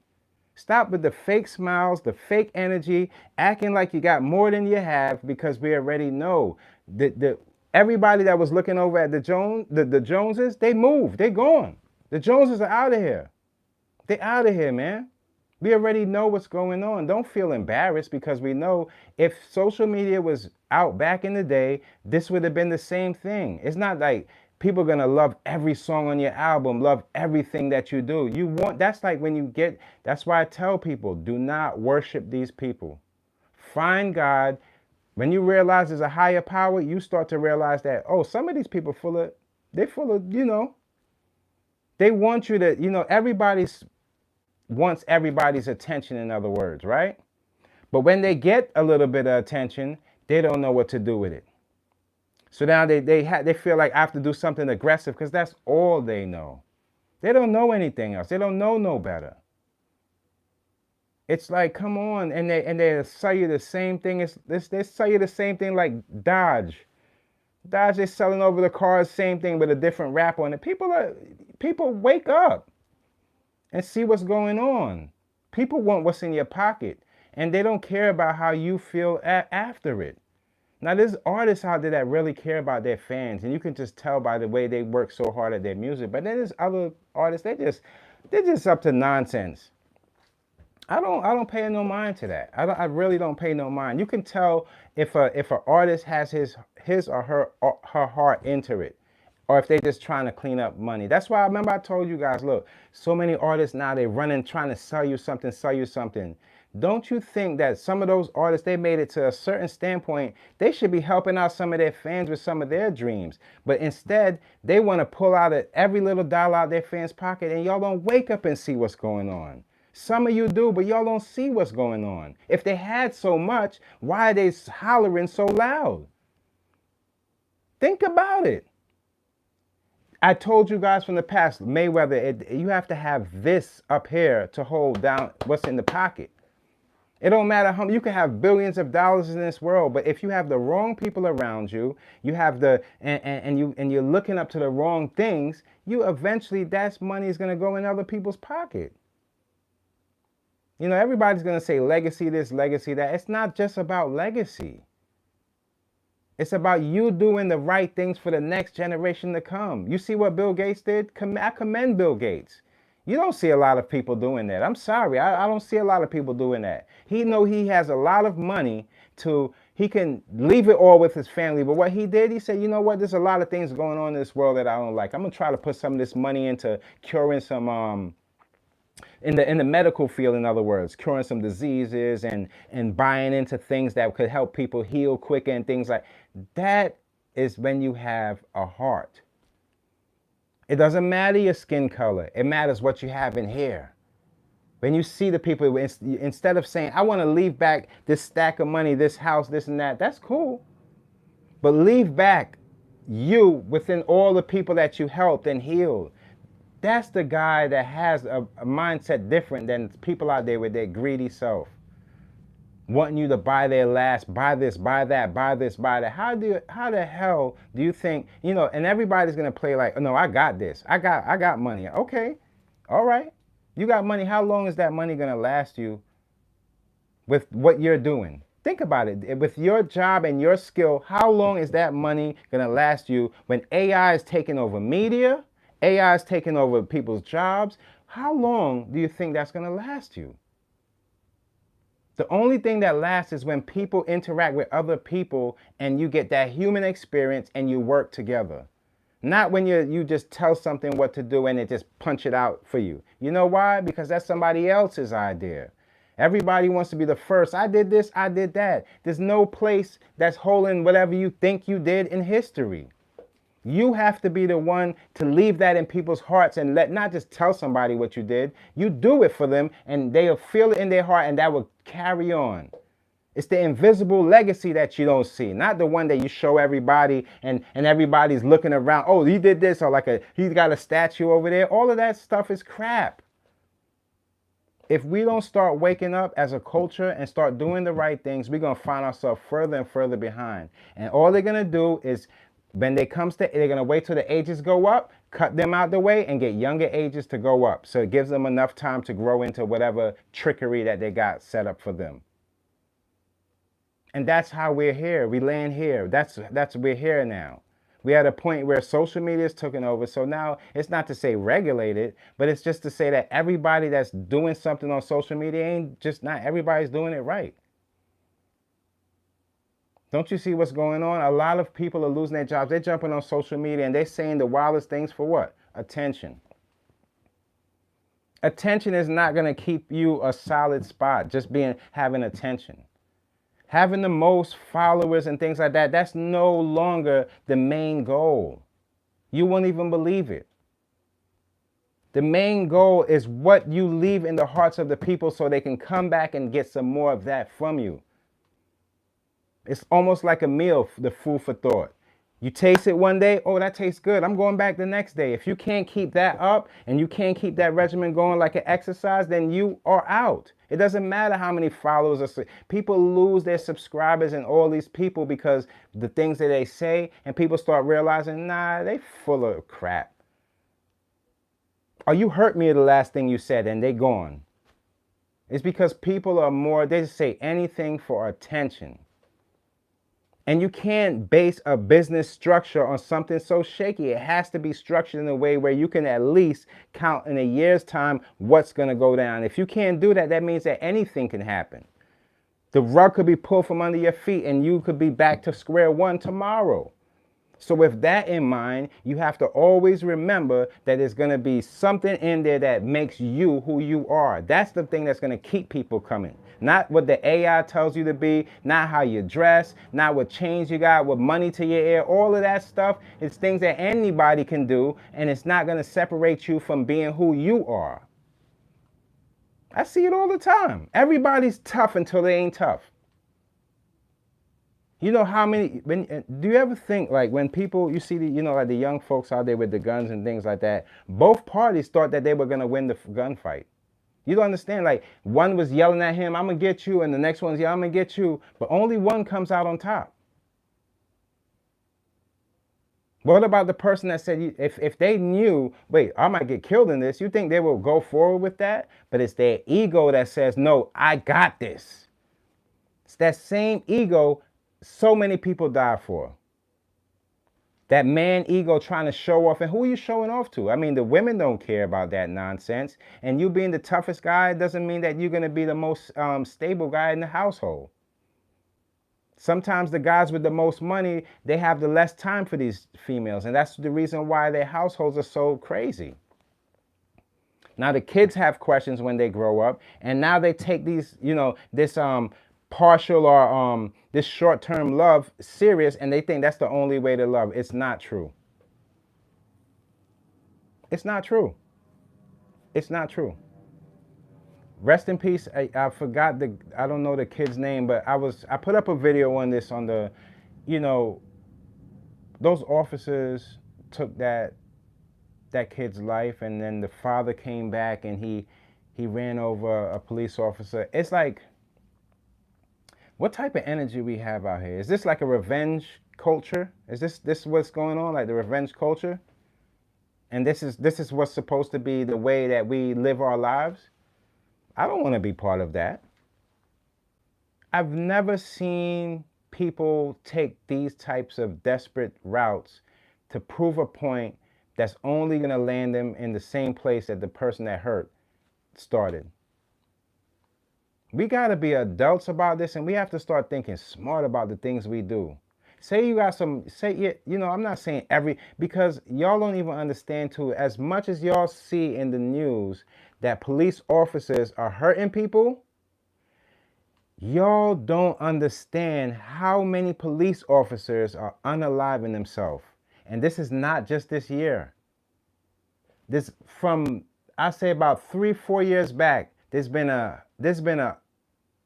Stop with the fake smiles, the fake energy, acting like you got more than you have because we already know that everybody that was looking over at the Joneses, they moved, they gone. The Joneses are out of here. They out of here, man. We already know what's going on. Don't feel embarrassed because we know if social media was out back in the day, this would have been the same thing. It's not like people are gonna love every song on your album, love everything that you do. That's like when you get, that's why I tell people, do not worship these people. Find God. When you realize there's a higher power, you start to realize that, oh, some of these people they want you to, everybody wants everybody's attention, in other words, right? But when they get a little bit of attention, they don't know what to do with it. So now they feel like I have to do something aggressive because that's all they know. They don't know anything else. They don't know no better. It's like, come on, and they sell you the same thing. They sell you the same thing like Dodge. Dodge is selling over the cars, same thing with a different wrap on it. People wake up and see what's going on. People want what's in your pocket, and they don't care about how you feel after it. Now, there's artists out there that really care about their fans, and you can just tell by the way they work so hard at their music. But then there's other artists, they're just up to nonsense. I don't pay no mind to that. I really don't pay no mind. You can tell if an artist has his or her heart into it, or if they're just trying to clean up money. That's why I remember I told you guys, look, so many artists now, they're running trying to sell you something. Don't you think that some of those artists, they made it to a certain standpoint, they should be helping out some of their fans with some of their dreams. But instead, they want to pull out every little dollar out their fans' pocket, and y'all don't wake up and see what's going on. Some of you do, but y'all don't see what's going on. If they had so much, why are they hollering so loud? Think about it. I told you guys from the past, Mayweather, you have to have this up here to hold down what's in the pocket. It don't matter how you can have billions of dollars in this world, but if you have the wrong people around you, you have and you're looking up to the wrong things, you eventually, that money is going to go in other people's pocket. Everybody's going to say legacy this, legacy that. It's not just about legacy. It's about you doing the right things for the next generation to come. You see what Bill Gates did? I commend Bill Gates. You don't see a lot of people doing that. I'm sorry. I don't see a lot of people doing that. He has a lot of money he can leave it all with his family. But what he did, he said, you know what? There's a lot of things going on in this world that I don't like. I'm going to try to put some of this money into curing some, in the medical field, in other words, curing some diseases and buying into things that could help people heal quicker and things like that. Is when you have a heart. It doesn't matter your skin color. It matters what you have in here. When you see the people, instead of saying, I want to leave back this stack of money, this house, this and that, that's cool. But leave back you within all the people that you helped and healed. That's the guy that has a mindset different than people out there with their greedy self. Wanting you to buy their last, buy this, buy that, buy this, buy that. How the hell do you think, and everybody's gonna play like, oh, no, I got this. I got money. Okay. All right. You got money. How long is that money gonna last you with what you're doing? Think about it. With your job and your skill, how long is that money gonna last you when AI is taking over media? AI is taking over people's jobs. How long do you think that's gonna last you? The only thing that lasts is when people interact with other people and you get that human experience and you work together. Not when you just tell something what to do and it just punch it out for you. You know why? Because that's somebody else's idea. Everybody wants to be the first. I did this, I did that. There's no place that's holding whatever you think you did in history. You have to be the one to leave that in people's hearts and not just tell somebody what you did. You do it for them and they'll feel it in their heart and that will carry on. It's the invisible legacy that you don't see, not the one that you show everybody and everybody's looking around. Oh, he did this, or he's got a statue over there. All of that stuff is crap. If we don't start waking up as a culture and start doing the right things, we're going to find ourselves further and further behind. And all they're going to do is, when they're going to wait till the ages go up, cut them out the way and get younger ages to go up. So it gives them enough time to grow into whatever trickery that they got set up for them. And that's how we're here. We land here. We're here now. We're at a point where social media is taking over. So now it's not to say regulated, but it's just to say that everybody that's doing something on social media not everybody's doing it right. Don't you see what's going on? A lot of people are losing their jobs. They're jumping on social media and they're saying the wildest things for what? Attention. Attention is not going to keep you a solid spot, just having attention. Having the most followers and things like that, that's no longer the main goal. You won't even believe it. The main goal is what you leave in the hearts of the people so they can come back and get some more of that from you. It's almost like a meal, the food for thought. You taste it one day, oh, that tastes good. I'm going back the next day. If you can't keep that up and you can't keep that regimen going like an exercise, then you are out. It doesn't matter how many followers. People lose their subscribers and all these people because the things that they say, and people start realizing, nah, they full of crap. Or you hurt me the last thing you said and they gone. It's because people are they just say anything for attention. And you can't base a business structure on something so shaky. It has to be structured in a way where you can at least count in a year's time what's going to go down. If you can't do that, that means that anything can happen. The rug could be pulled from under your feet and you could be back to square one tomorrow. So with that in mind, you have to always remember that there's going to be something in there that makes you who you are. That's the thing that's going to keep people coming. Not what the AI tells you to be, not how you dress, not what chains you got, what money to your ear. All of that stuff is things that anybody can do, and it's not going to separate you from being who you are. I see it all the time. Everybody's tough until they ain't tough. You know how many, do you ever think, like, when people, you see like the young folks out there with the guns and things like that, both parties thought that they were going to win the gunfight. You don't understand, like, one was yelling at him, I'm going to get you, and the next one's yelling, I'm going to get you, but only one comes out on top. What about the person that said, if they knew, wait, I might get killed in this, you think they will go forward with that? But it's their ego that says, no, I got this. It's that same ego so many people die for. That man ego trying to show off. And who are you showing off to? I mean, the women don't care about that nonsense. And you being the toughest guy doesn't mean that you're going to be the most stable guy in the household. Sometimes the guys with the most money, they have the less time for these females. And that's the reason why their households are so crazy. Now the kids have questions when they grow up. And now they take these, this partial or this short-term love serious, and they think that's the only way to love. It's not true. It's not true. It's not true. Rest in peace. I forgot I don't know the kid's name, but I put up a video on this on the, you know, those officers took that kid's life, and then the father came back and he ran over a police officer. It's like, what type of energy we have out here? Is this like a revenge culture? Is this what's going on, like the revenge culture? And this is what's supposed to be the way that we live our lives? I don't want to be part of that. I've never seen people take these types of desperate routes to prove a point that's only going to land them in the same place that the person that hurt started. We got to be adults about this, and we have to start thinking smart about the things we do. Say you got some, say, you know, I'm not saying because y'all don't even understand too, as much as y'all see in the news that police officers are hurting people, y'all don't understand how many police officers are unaliving themselves. And this is not just this year. This from, I say about 3-4 years back, there's been a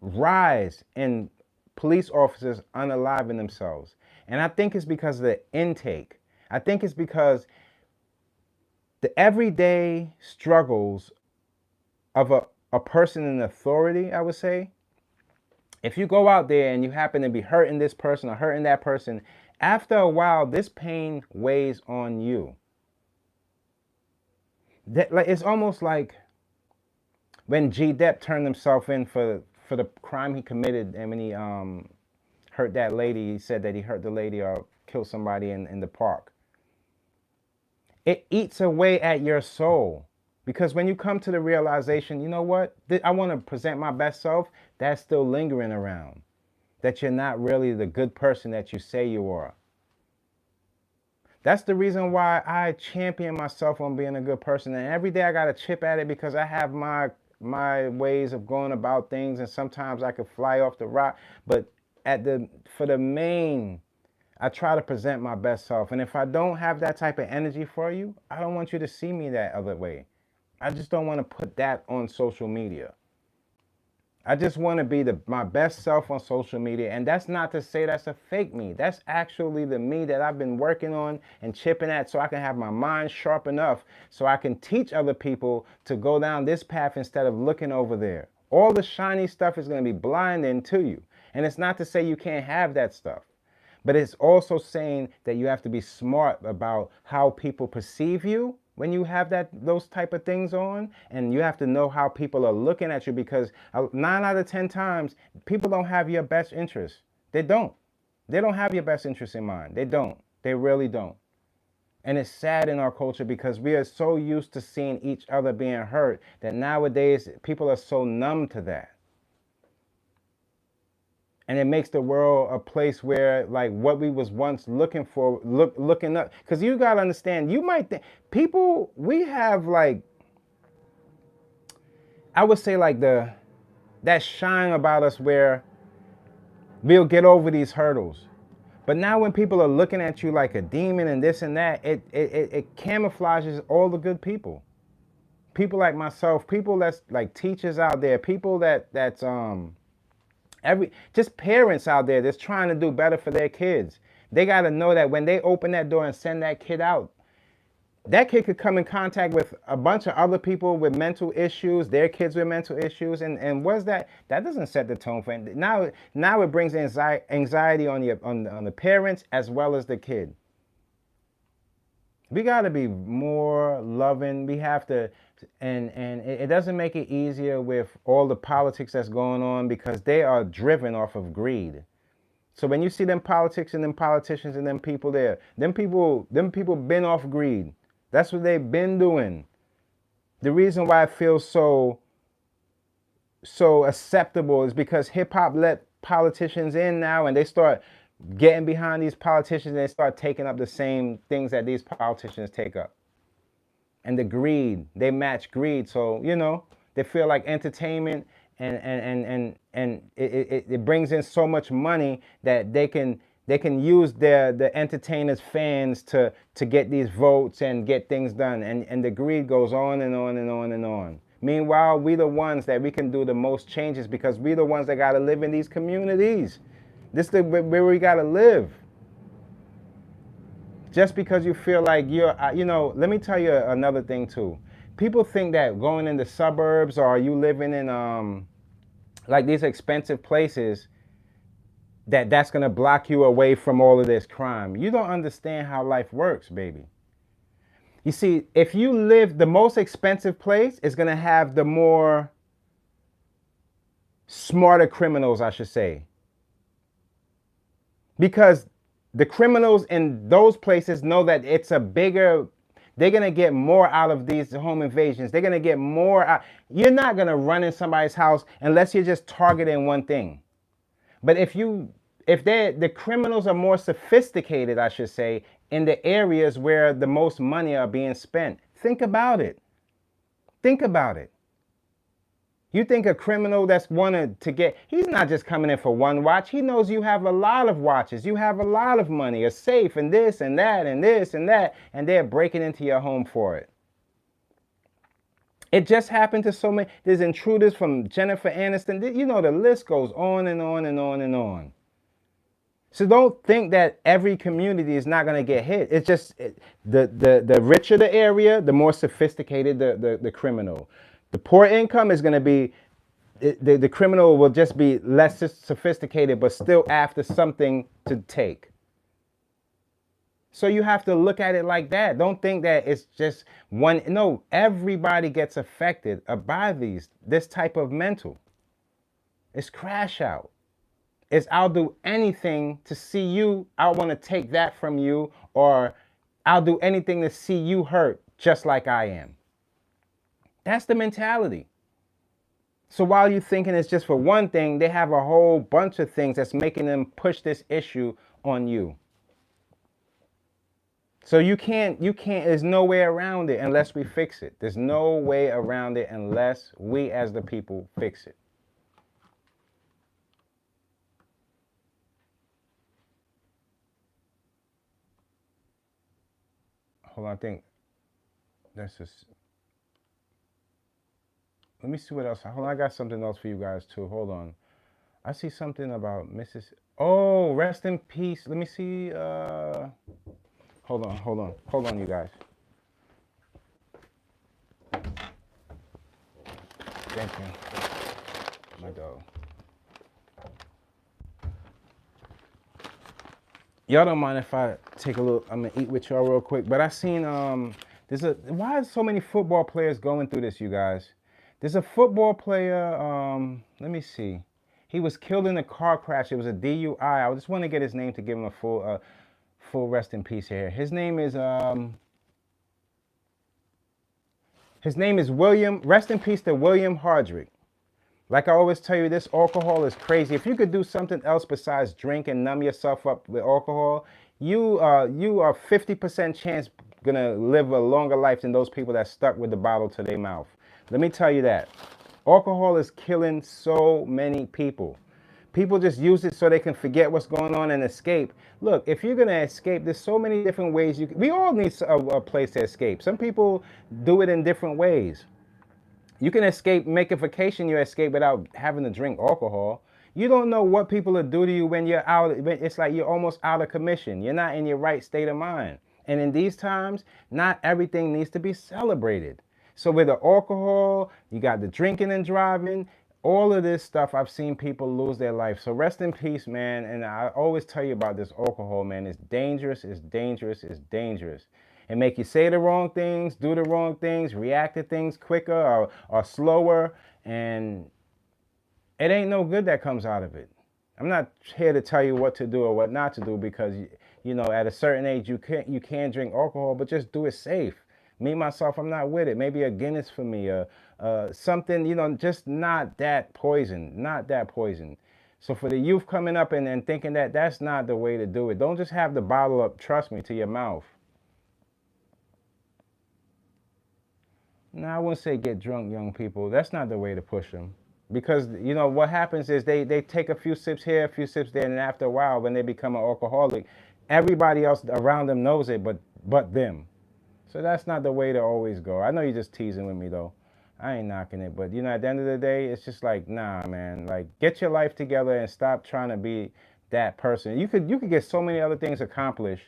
rise in police officers unaliving themselves. And I think it's because of the intake. I think it's because the everyday struggles of a person in authority, I would say. If you go out there and you happen to be hurting this person or hurting that person, after a while, this pain weighs on you. Like, it's almost like when G. Depp turned himself in for the crime he committed, and when he hurt that lady, he said that he hurt the lady or killed somebody in the park. It eats away at your soul. Because when you come to the realization, you know what, I want to present my best self, that's still lingering around. That you're not really the good person that you say you are. That's the reason why I champion myself on being a good person. And every day I got to chip at it, because I have my ways of going about things, and sometimes I could fly off the rock. But for the main, I try to present my best self. And if I don't have that type of energy for you, I don't want you to see me that other way. I just don't want to put that on social media. I just want to be my best self on social media. And that's not to say that's a fake me. That's actually the me that I've been working on and chipping at, so I can have my mind sharp enough so I can teach other people to go down this path instead of looking over there. All the shiny stuff is going to be blinding to you. And it's not to say you can't have that stuff. But it's also saying that you have to be smart about how people perceive you when you have those type of things on, and you have to know how people are looking at you, because 9 out of 10 times, people don't have your best interest. They don't. They don't have your best interest in mind. They don't. They really don't. And it's sad in our culture, because we are so used to seeing each other being hurt that nowadays people are so numb to that. And it makes the world a place where, like, what we was once looking for, looking up. Because you got to understand, you might think, people, we have, like, I would say, like, that shine about us where we'll get over these hurdles. But now when people are looking at you like a demon and this and that, it camouflages all the good people. People like myself, people that's like teachers out there, people that's just parents out there that's trying to do better for their kids. They got to know that when they open that door and send that kid out, that kid could come in contact with a bunch of other people with mental issues, their kids with mental issues, and what's that? That doesn't set the tone for it. Now it brings anxiety on the parents as well as the kid. We got to be more loving. We have to, and it doesn't make it easier with all the politics that's going on, because they are driven off of greed. So when you see them politics and them politicians and them people there, them people been off greed. That's what they've been doing. The reason why it feels so acceptable is because hip hop let politicians in now, and they start getting behind these politicians, and they start taking up the same things that these politicians take up. And the greed, they match greed. So, you know, they feel like entertainment and it brings in so much money that they can They can use the entertainers' fans to get these votes and get things done. And the greed goes on and on and on and on. Meanwhile, we the ones that we can do the most changes because we the ones that got to live in these communities. This is where we got to live. Just because you feel like let me tell you another thing too. People think that going in the suburbs or you living in like these expensive places, that's going to block you away from all of this crime. You don't understand how life works, baby. You see, if you live, the most expensive place is going to have the more smarter criminals, I should say. Because the criminals in those places know that it's a bigger, they're going to get more out of these home invasions. They're going to get more out. You're not going to run in somebody's house unless you're just targeting one thing. But if the criminals are more sophisticated, I should say, in the areas where the most money are being spent. Think about it. Think about it. You think a criminal that's wanted to get, he's not just coming in for one watch. He knows you have a lot of watches. You have a lot of money, a safe and this and that and this and that, and they're breaking into your home for it. It just happened to so many. There's intruders from Jennifer Aniston. You know, the list goes on and on and on and on. So don't think that every community is not going to get hit. It's just the richer the area, the more sophisticated the criminal. The poor income is going to be, the criminal will just be less sophisticated, but still after something to take. So you have to look at it like that. Don't think that it's just one. No, everybody gets affected by this type of mental. It's crash out. It's I'll do anything to see you. I want to take that from you, or I'll do anything to see you hurt just like I am. That's the mentality. So while you're thinking it's just for one thing, they have a whole bunch of things that's making them push this issue on you. So you can't, there's no way around it unless we fix it. There's no way around it unless we as the people fix it. Hold on, I think that's just, let me see what else. Hold on, I got something else for you guys too. Hold on. I see something about Mrs. Oh, rest in peace. Let me see. Hold on, you guys. Thank you. My dog. Y'all don't mind if I take a little, I'm gonna eat with y'all real quick, but I seen, why are so many football players going through this, you guys? There's a football player, let me see. He was killed in a car crash. It was a DUI. I just want to get his name to give him a full rest in peace here. His name is William, rest in peace to William Hardrick. Like I always tell you, this alcohol is crazy. If you could do something else besides drink and numb yourself up with alcohol, you are 50% chance gonna live a longer life than those people that stuck with the bottle to their mouth. Let me tell you that. Alcohol is killing so many people. People just use it so they can forget what's going on and escape. Look, if you're gonna escape, there's so many different ways we all need a place to escape. Some people do it in different ways. You can escape, make a vacation, you escape without having to drink alcohol. You don't know what people will do to you when you're out. It's like you're almost out of commission. You're not in your right state of mind. And in these times, not everything needs to be celebrated. So with the alcohol, you got the drinking and driving, all of this stuff, I've seen people lose their life. So rest in peace, man. And I always tell you about this alcohol, man. It's dangerous, it's dangerous, it's dangerous. And make you say the wrong things, do the wrong things, react to things quicker or slower. And it ain't no good that comes out of it. I'm not here to tell you what to do or what not to do because, you know, at a certain age, you can drink alcohol, but just do it safe. Me, myself, I'm not with it. Maybe a Guinness for me, something, you know, just not that poison, not that poison. So for the youth coming up and thinking that that's not the way to do it, don't just have the bottle up, trust me, to your mouth. No, I wouldn't say get drunk, young people. That's not the way to push them. Because you know what happens is they take a few sips here, a few sips there, and after a while, when they become an alcoholic, everybody else around them knows it, but them. So that's not the way to always go. I know you're just teasing with me though. I ain't knocking it, but you know, at the end of the day, it's just like, nah, man. Like, get your life together and stop trying to be that person. You could get so many other things accomplished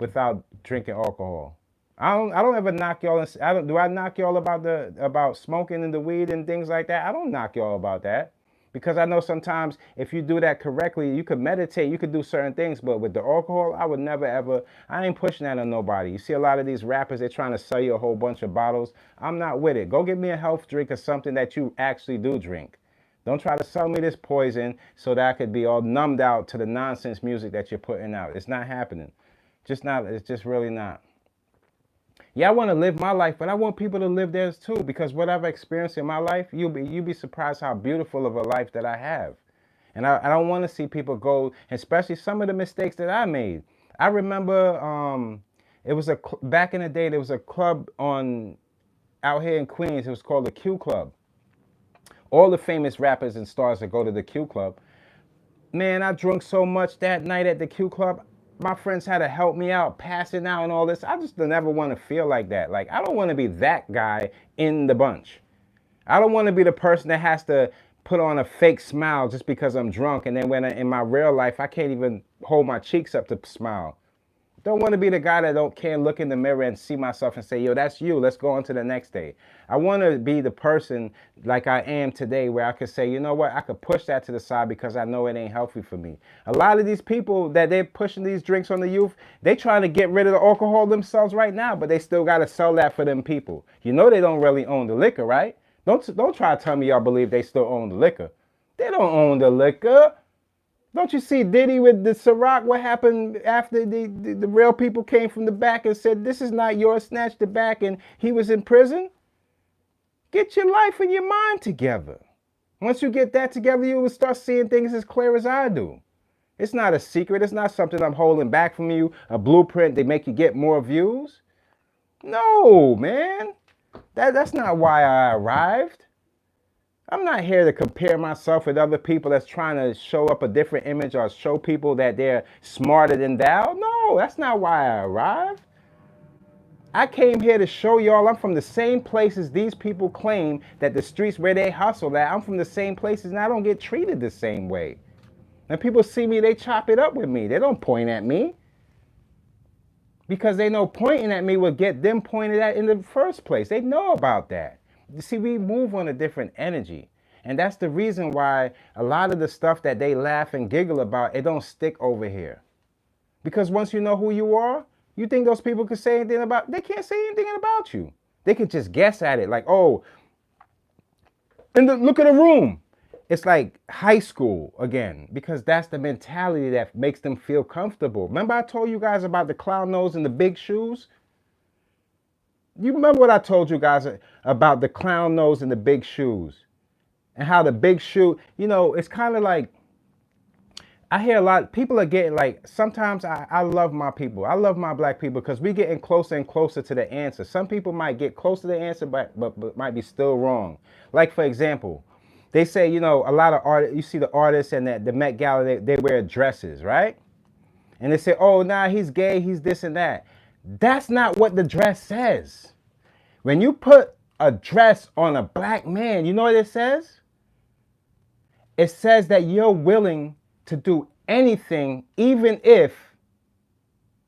without drinking alcohol. I don't ever knock y'all. I don't. Do I knock y'all about smoking and the weed and things like that? I don't knock y'all about that. Because I know sometimes if you do that correctly, you could meditate, you could do certain things, but with the alcohol, I would never ever, I ain't pushing that on nobody. You see a lot of these rappers, they're trying to sell you a whole bunch of bottles. I'm not with it. Go get me a health drink or something that you actually do drink. Don't try to sell me this poison so that I could be all numbed out to the nonsense music that you're putting out. It's not happening. Just not, it's just really not. Yeah, I want to live my life, but I want people to live theirs too. Because what I've experienced in my life, you'll be surprised how beautiful of a life that I have. And I don't want to see people go, especially some of the mistakes that I made. I remember it was back in the day, there was a club out here in Queens. It was called the Q Club. All the famous rappers and stars that go to the Q Club. Man, I drank so much that night at the Q Club. My friends had to help me out, passing out and all this. I just never want to feel like that. Like, I don't want to be that guy in the bunch. I don't want to be the person that has to put on a fake smile just because I'm drunk. And then when in my real life, I can't even hold my cheeks up to smile. Don't want to be the guy that can't look in the mirror and see myself and say, yo, that's you. Let's go on to the next day. I want to be the person like I am today where I could say, you know what, I could push that to the side because I know it ain't healthy for me. A lot of these people that they're pushing these drinks on the youth, they trying to get rid of the alcohol themselves right now, but they still got to sell that for them people. You know they don't really own the liquor, right? Don't try to tell me y'all believe they still own the liquor. They don't own the liquor. Don't you see Diddy with the Ciroc? What happened after the real people came from the back and said, this is not yours, snatched it back, and he was in prison? Get your life and your mind together. Once you get that together, you will start seeing things as clear as I do. It's not a secret. It's not something I'm holding back from you, a blueprint to make you get more views. No, man. That's not why I arrived. I'm not here to compare myself with other people that's trying to show up a different image or show people that they're smarter than thou. No, that's not why I arrived. I came here to show y'all I'm from the same places these people claim that the streets where they hustle at. I'm from the same places and I don't get treated the same way. When people see me, they chop it up with me. They don't point at me. Because they know pointing at me will get them pointed at in the first place. They know about that. You see, we move on a different energy. And that's the reason why a lot of the stuff that they laugh and giggle about, it don't stick over here. Because once you know who you are, you think those people could say anything about, they can't say anything about you. They could just guess at it like, oh, look at the room. It's like high school again, because that's the mentality that makes them feel comfortable. Remember I told you guys about the clown nose and the big shoes? You remember what I told you guys about the clown nose and the big shoes? And how the big shoe, you know, it's kind of like, I hear a lot, people are getting like, sometimes I love my people. I love my black people because we're getting closer and closer to the answer. Some people might get close to the answer, but might be still wrong. Like, for example, they say, you know, a lot of artists, you see the artists and the Met Gala, they wear dresses, right? And they say, oh, nah, he's gay, he's this and that. That's not what the dress says. When you put a dress on a black man, you know what it says? It says that you're willing to do anything, even if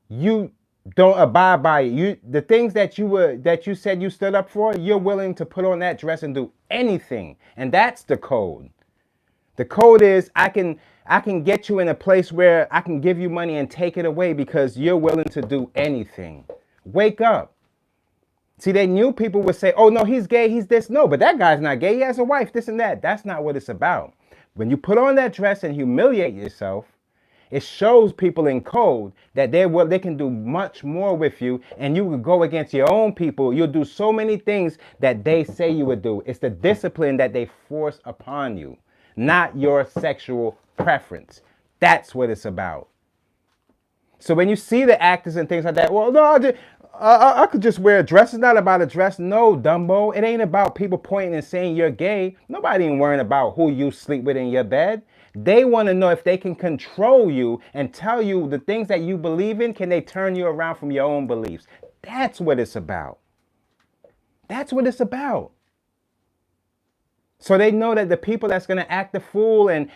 you don't abide by it. The things that you said you stood up for, you're willing to put on that dress and do anything. And that's the code. The code is I can get you in a place where I can give you money and take it away because you're willing to do anything. Wake up. See, they knew people would say, oh, no, he's gay, he's this. No, but that guy's not gay. He has a wife, this and that. That's not what it's about. When you put on that dress and humiliate yourself, it shows people in code that they can do much more with you, and you will go against your own people. You'll do so many things that they say you would do. It's the discipline that they force upon you, not your sexual preference. That's what it's about. So when you see the actors and things like that, well, no, I could just wear a dress. It's not about a dress. No, Dumbo. It ain't about people pointing and saying you're gay. Nobody ain't worrying about who you sleep with in your bed. They want to know if they can control you and tell you the things that you believe in, can they turn you around from your own beliefs? That's what it's about. That's what it's about. So they know that the people that's going to act the fool and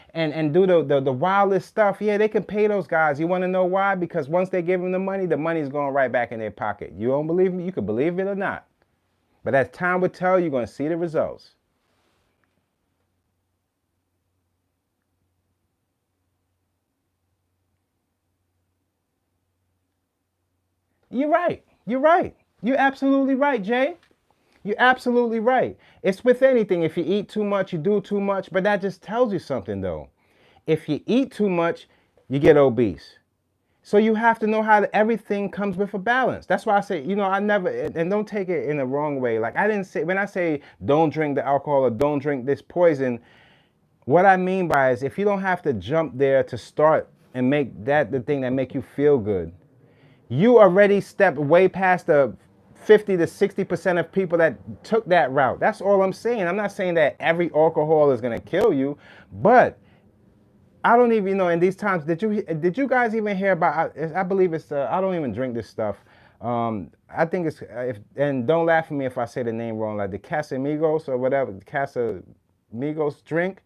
do the wildest stuff, yeah, they can pay those guys. You want to know why? Because once they give them the money's going right back in their pocket. You don't believe me? You can believe it or not. But as time would tell, you're going to see the results. You're right. You're right. You're absolutely right, Jay. You're absolutely right. It's with anything. If you eat too much, you do too much. But that just tells you something, though. If you eat too much, you get obese. So you have to know how everything comes with a balance. That's why I say, I never, and don't take it in the wrong way. Like I didn't say, when I say don't drink the alcohol or don't drink this poison, what I mean by is if you don't have to jump there to start and make that the thing that make you feel good, you already stepped way past the 50 to 60% of people that took that route. That's all I'm saying. I'm not saying that every alcohol is going to kill you, but I don't even know in these times, did you guys even hear about, I believe it's, I don't even drink this stuff. I think it's, and don't laugh at me if I say the name wrong, like the Casamigos or whatever, the Casamigos drink,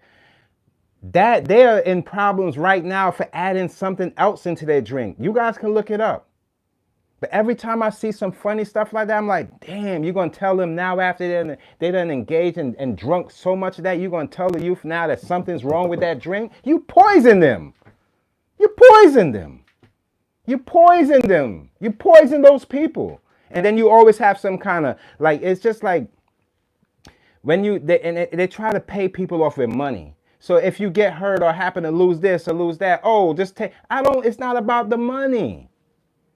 that they are in problems right now for adding something else into their drink. You guys can look it up. But every time I see some funny stuff like that, I'm like, damn, you're going to tell them now after they done engaged and drunk so much of that, you're going to tell the youth now that something's wrong with that drink? You poison them. You poison them. You poison them. You poison those people. And then you always have some kind of, like, it's just like, when they try to pay people off with money. So if you get hurt or happen to lose this or lose that, it's not about the money.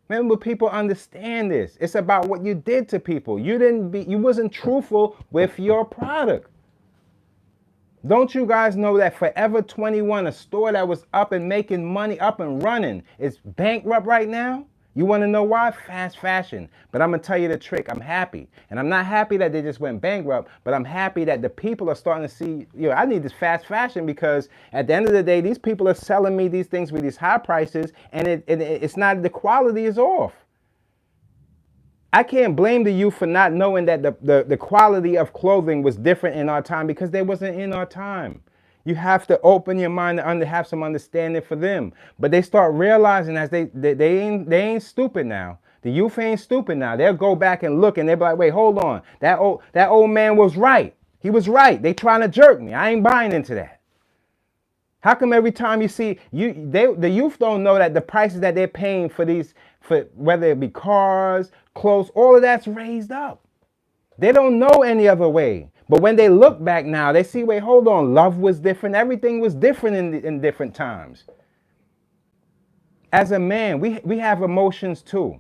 Remember, people understand this. It's about what you did to people. You wasn't truthful with your product. Don't you guys know that Forever 21, a store that was up and making money, up and running, is bankrupt right now? You want to know why? Fast fashion. But I'm going to tell you the trick. I'm happy. And I'm not happy that they just went bankrupt, but I'm happy that the people are starting to see, I need this fast fashion because at the end of the day, these people are selling me these things with these high prices and it's not, the quality is off. I can't blame the youth for not knowing that the quality of clothing was different in our time because they wasn't in our time. You have to open your mind to have some understanding for them. But they start realizing as they ain't stupid now. The youth ain't stupid now. They'll go back and look and they'll be like, wait, hold on. That old man was right. He was right. They trying to jerk me. I ain't buying into that. How come every time you see, the youth don't know that the prices that they're paying for whether it be cars, clothes, all of that's raised up. They don't know any other way. But when they look back now, they see, wait, hold on, love was different. Everything was different in different times. As a man, we have emotions too.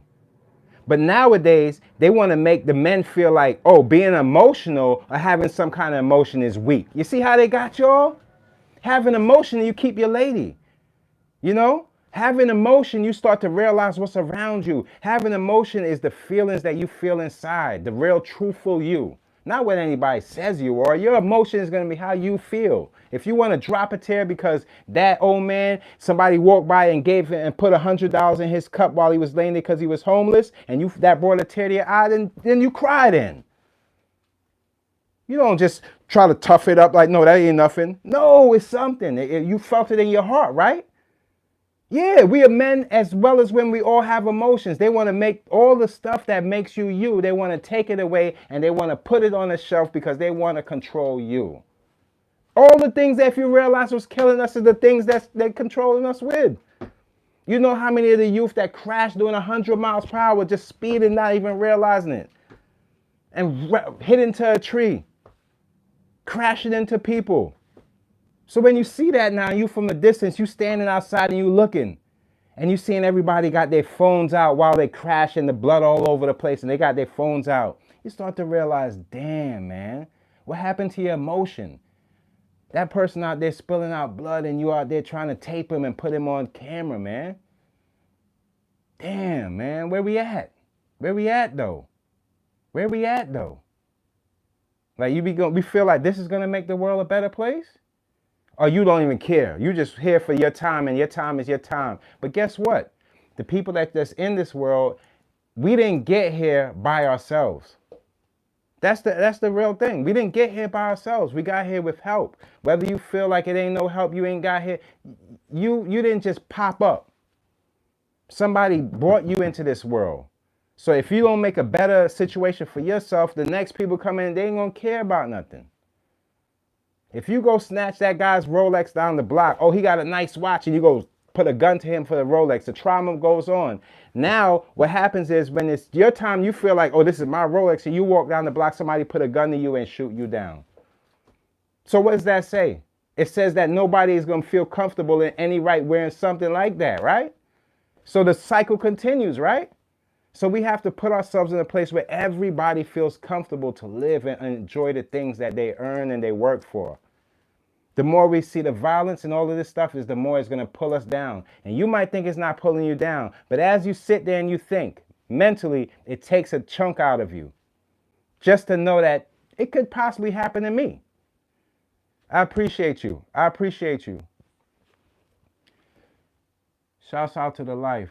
But nowadays, they want to make the men feel like, oh, being emotional or having some kind of emotion is weak. You see how they got y'all? Having emotion, you keep your lady. Having emotion, you start to realize what's around you. Having emotion is the feelings that you feel inside, the real truthful you. Not what anybody says you are. Your emotion is going to be how you feel. If you want to drop a tear because that old man, somebody walked by and gave him and put $100 in his cup while he was laying there because he was homeless, and that brought a tear to your eye, then you cry then. You don't just try to tough it up like, no, that ain't nothing. No, it's something. You felt it in your heart, right? Yeah, we are men as well as when we all have emotions. They want to make all the stuff that makes you you, they want to take it away and they want to put it on a shelf because they want to control you. All the things that if you realize was killing us is the things that they're controlling us with. You know how many of the youth that crashed doing 100 miles per hour just speeding, not even realizing it, and hit into a tree, crashing into people. So when you see that now, you from a distance, you standing outside and you looking, and you seeing everybody got their phones out while they crashing, the blood all over the place, and they got their phones out. You start to realize, damn, man, what happened to your emotion? That person out there spilling out blood and you out there trying to tape him and put him on camera, man. Damn, man, where we at? Where we at though? Where we at though? Like we feel like this is gonna make the world a better place? Or you don't even care. You just here for your time and your time is your time. But guess what? The people that's in this world, we didn't get here by ourselves. That's the real thing. We didn't get here by ourselves. We got here with help. Whether you feel like it ain't no help, you ain't got here. You didn't just pop up. Somebody brought you into this world. So if you don't make a better situation for yourself, the next people come in, they ain't gonna care about nothing. If you go snatch that guy's Rolex down the block, oh, he got a nice watch, and you go put a gun to him for the Rolex, the trauma goes on. Now, what happens is when it's your time, you feel like, oh, this is my Rolex, and you walk down the block, somebody put a gun to you and shoot you down. So what does that say? It says that nobody is going to feel comfortable in any right wearing something like that, right? So the cycle continues, right? So we have to put ourselves in a place where everybody feels comfortable to live and enjoy the things that they earn and they work for. The more we see the violence and all of this stuff is the more it's going to pull us down. And you might think it's not pulling you down, but as you sit there and you think, mentally, it takes a chunk out of you just to know that it could possibly happen to me. I appreciate you. I appreciate you. Shouts out to the life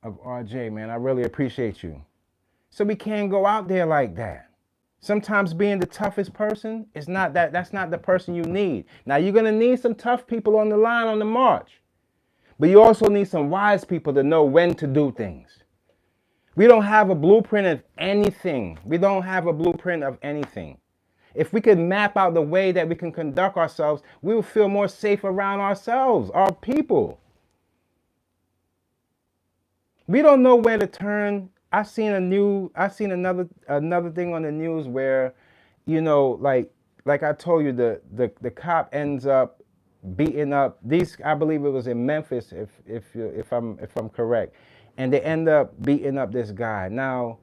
of RJ, man. I really appreciate you. So we can't go out there like that. Sometimes being the toughest person is not that's not the person you need. Now you're going to need some tough people on the line on the march. But you also need some wise people to know when to do things. We don't have a blueprint of anything. We don't have a blueprint of anything. If we could map out the way that we can conduct ourselves, we will feel more safe around ourselves, our people. We don't know where to turn. I seen another thing on the news where, you know, like I told you, the cop ends up beating up these. I believe it was in Memphis, if I'm correct, and they end up beating up this guy. Now,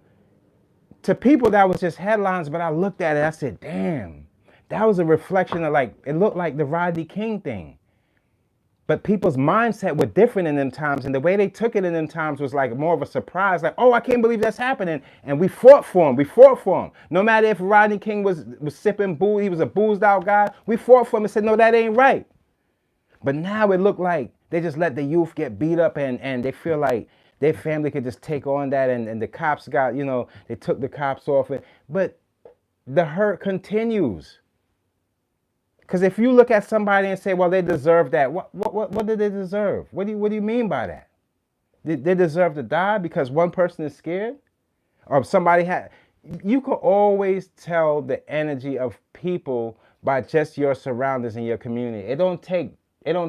to people that was just headlines, but I looked at it, I said, damn, that was a reflection of, like, it looked like the Rodney King thing. But people's mindset were different in them times, and the way they took it in them times was like more of a surprise, like, oh, I can't believe that's happening. And we fought for him. No matter if Rodney King was sipping booze, he was a boozed out guy, we fought for him and said, no, that ain't right. But now it looked like they just let the youth get beat up, and they feel like their family could just take on that, and the cops got, you know, they took the cops off it. But the hurt continues. Because if you look at somebody and say, well, they deserve that, what did they deserve? What do you mean by that? Did they deserve to die because one person is scared? Or somebody had... You can always tell the energy of people by just your surroundings in your community. It don't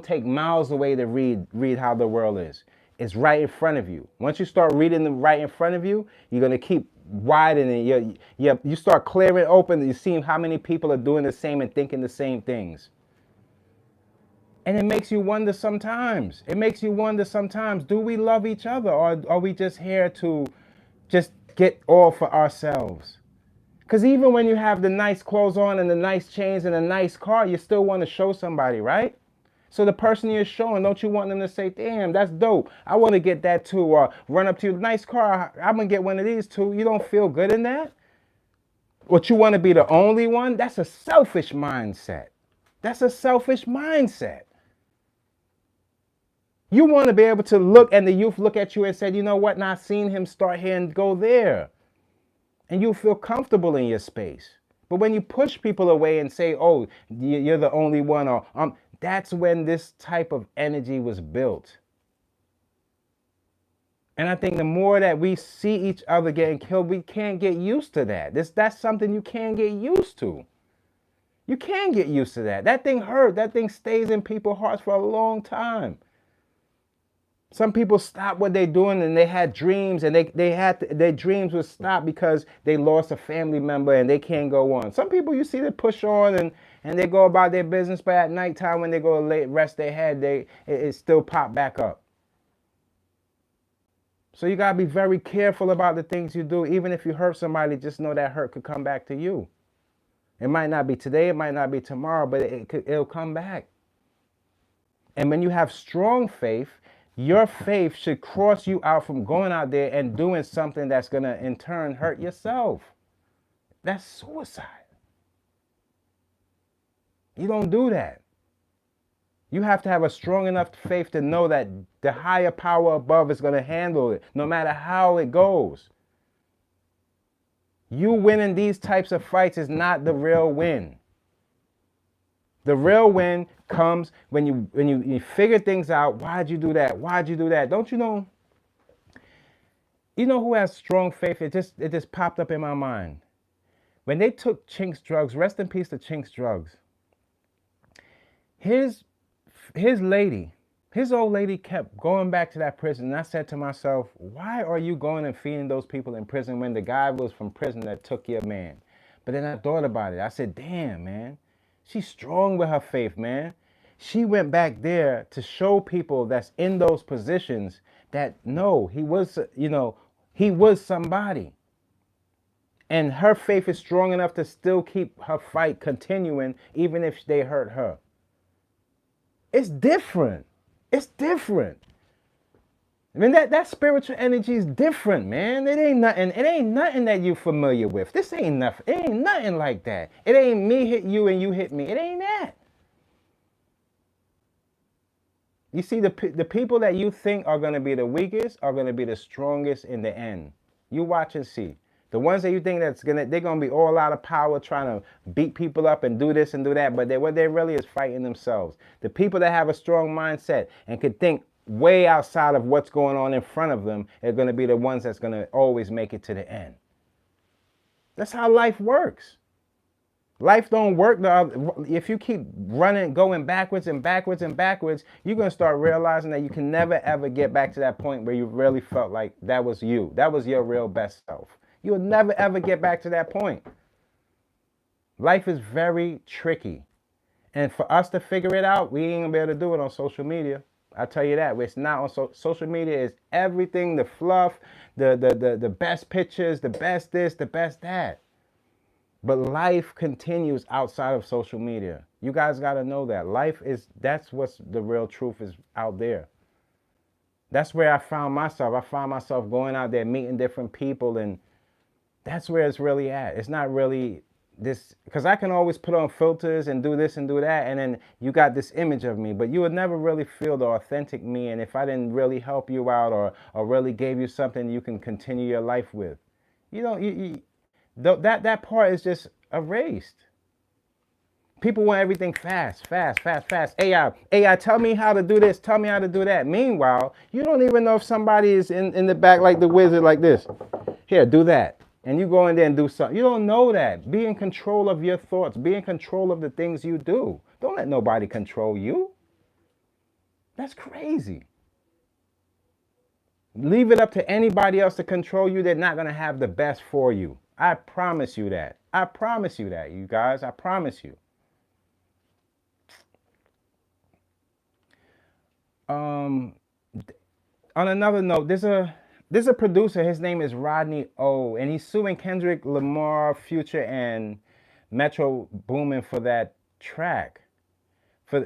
take miles away to read how the world is. It's right in front of you. Once you start reading them right in front of you, you're going to keep widening. You start clearing open, you see how many people are doing the same and thinking the same things. And it makes you wonder sometimes. Do we love each other, or are we just here to just get all for ourselves? Because even when you have the nice clothes on and the nice chains and a nice car, you still want to show somebody, right? So the person you're showing, don't you want them to say, damn, that's dope, I want to get that too, or run up to you, nice car, I'm going to get one of these too. You don't feel good in that? What, you want to be the only one? That's a selfish mindset. You want to be able to look, and the youth look at you and say, you know what, now I've seen him start here and go there. And you feel comfortable in your space. But when you push people away and say, oh, you're the only one, or that's when this type of energy was built. And I think the more that we see each other getting killed, we can't get used to that. That's something you can't get used to. You can't get used to that. That thing hurt. That thing stays in people's hearts for a long time. Some people stop what they're doing, and they had dreams, and their dreams would stop because they lost a family member and they can't go on. Some people, you see, they push on and they go about their business, but at nighttime when they go to rest their head, it still pop back up. So you gotta be very careful about the things you do. Even if you hurt somebody, just know that hurt could come back to you. It might not be today, it might not be tomorrow, but it'll come back. And when you have strong faith, Your faith should cross you out from going out there and doing something that's going to in turn hurt yourself. That's suicide. You don't do that. You have to have a strong enough faith to know that the higher power above is going to handle it, no matter how it goes. You winning these types of fights is not the real win. The real win comes when you figure things out. Why'd you do that? Why'd you do that? Don't you know? You know who has strong faith? It just popped up in my mind. When they took Chink's drugs, rest in peace to Chink's drugs. His old lady kept going back to that prison. And I said to myself, why are you going and feeding those people in prison when the guy was from prison that took your man? But then I thought about it. I said, damn, man. She's strong with her faith, man. She went back there to show people that's in those positions that no, he was, he was somebody. And her faith is strong enough to still keep her fight continuing, even if they hurt her. It's different. It's different. I mean, that spiritual energy is different, man. It ain't nothing that you familiar with. This ain't nothing. It ain't nothing like that. It ain't me hit you and you hit me. It ain't that. You see, the people that you think are going to be the weakest are going to be the strongest in the end. You watch and see. The ones that you think they're going to be all out of power trying to beat people up and do this and do that, but what they really is fighting themselves. The people that have a strong mindset and can think way outside of what's going on in front of them are going to be the ones that's going to always make it to the end. That's how life works. Life don't work. If you keep running, going backwards and backwards and backwards, you're going to start realizing that you can never, ever get back to that point where you really felt like that was you. That was your real best self. You'll never, ever get back to that point. Life is very tricky. And for us to figure it out, we ain't going to be able to do it on social media. I tell you that. It's not on social media. Is everything, the fluff, the best pictures, the best this, the best that. But life continues outside of social media. You guys got to know that. That's what's the real truth is out there. That's where I found myself. I found myself going out there, meeting different people, and that's where it's really at. It's not really this, because I can always put on filters and do this and do that, and then you got this image of me, but you would never really feel the authentic me, and if I didn't really help you out or really gave you something you can continue your life with, that part is just erased. People want everything fast. AI, tell me how to do this, tell me how to do that. Meanwhile, you don't even know if somebody is in the back like the wizard like this. Here, do that. And you go in there and do something. You don't know that. Be in control of your thoughts. Be in control of the things you do. Don't let nobody control you. That's crazy. Leave it up to anybody else to control you. They're not going to have the best for you. I promise you that. I promise you that, you guys. I promise you. On another note, there's a producer. His name is Rodney O, and he's suing Kendrick Lamar, Future, and Metro Boomin for that track.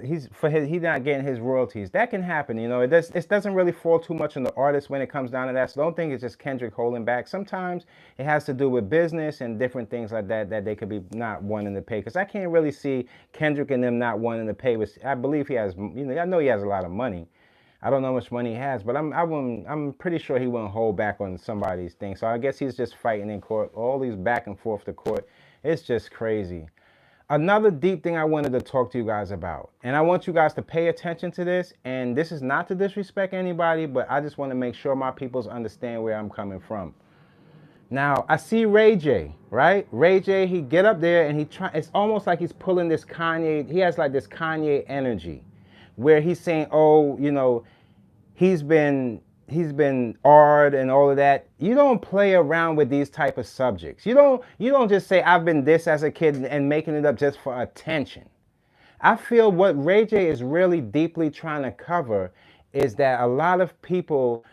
He's not getting his royalties. That can happen, It doesn't really fall too much on the artist when it comes down to that. So don't think it's just Kendrick holding back. Sometimes it has to do with business and different things like that they could be not wanting to pay. Because I can't really see Kendrick and them not wanting to pay. I believe he has, I know he has a lot of money. I don't know how much money he has, but I'm pretty sure he wouldn't hold back on somebody's thing. So I guess he's just fighting in court. All these back and forth to court. It's just crazy. Another deep thing I wanted to talk to you guys about, and I want you guys to pay attention to this, and this is not to disrespect anybody, but I just want to make sure my peoples understand where I'm coming from. Now, I see Ray J, right? Ray J, he get up there and it's almost like he's pulling this Kanye, he has like this Kanye energy, where he's saying, oh, he's been AR'd and all of that. You don't play around with these type of subjects. You don't just say I've been this as a kid and making it up just for attention. I feel what Ray J is really deeply trying to cover is that a lot of people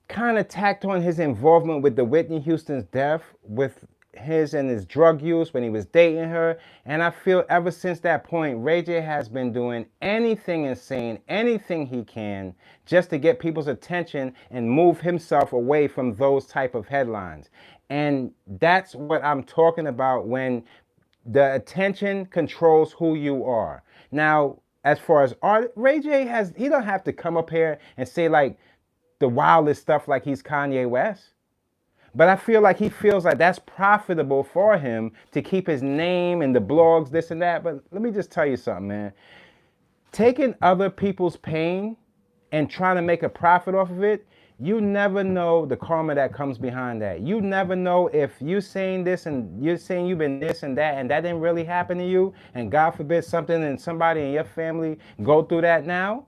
kind of tacked on his involvement with the Whitney Houston's death with his and his drug use when he was dating her. And I feel ever since that point, Ray J has been doing anything and saying anything he can just to get people's attention and move himself away from those type of headlines. And that's what I'm talking about when the attention controls who you are. Now, as far as art, Ray J he don't have to come up here and say like the wildest stuff like he's Kanye West. But I feel like he feels like that's profitable for him to keep his name in the blogs, this and that. But let me just tell you something, man. Taking other people's pain and trying to make a profit off of it, you never know the karma that comes behind that. You never know if you saying this and you're saying you've been this and that didn't really happen to you, and God forbid something and somebody in your family go through that now.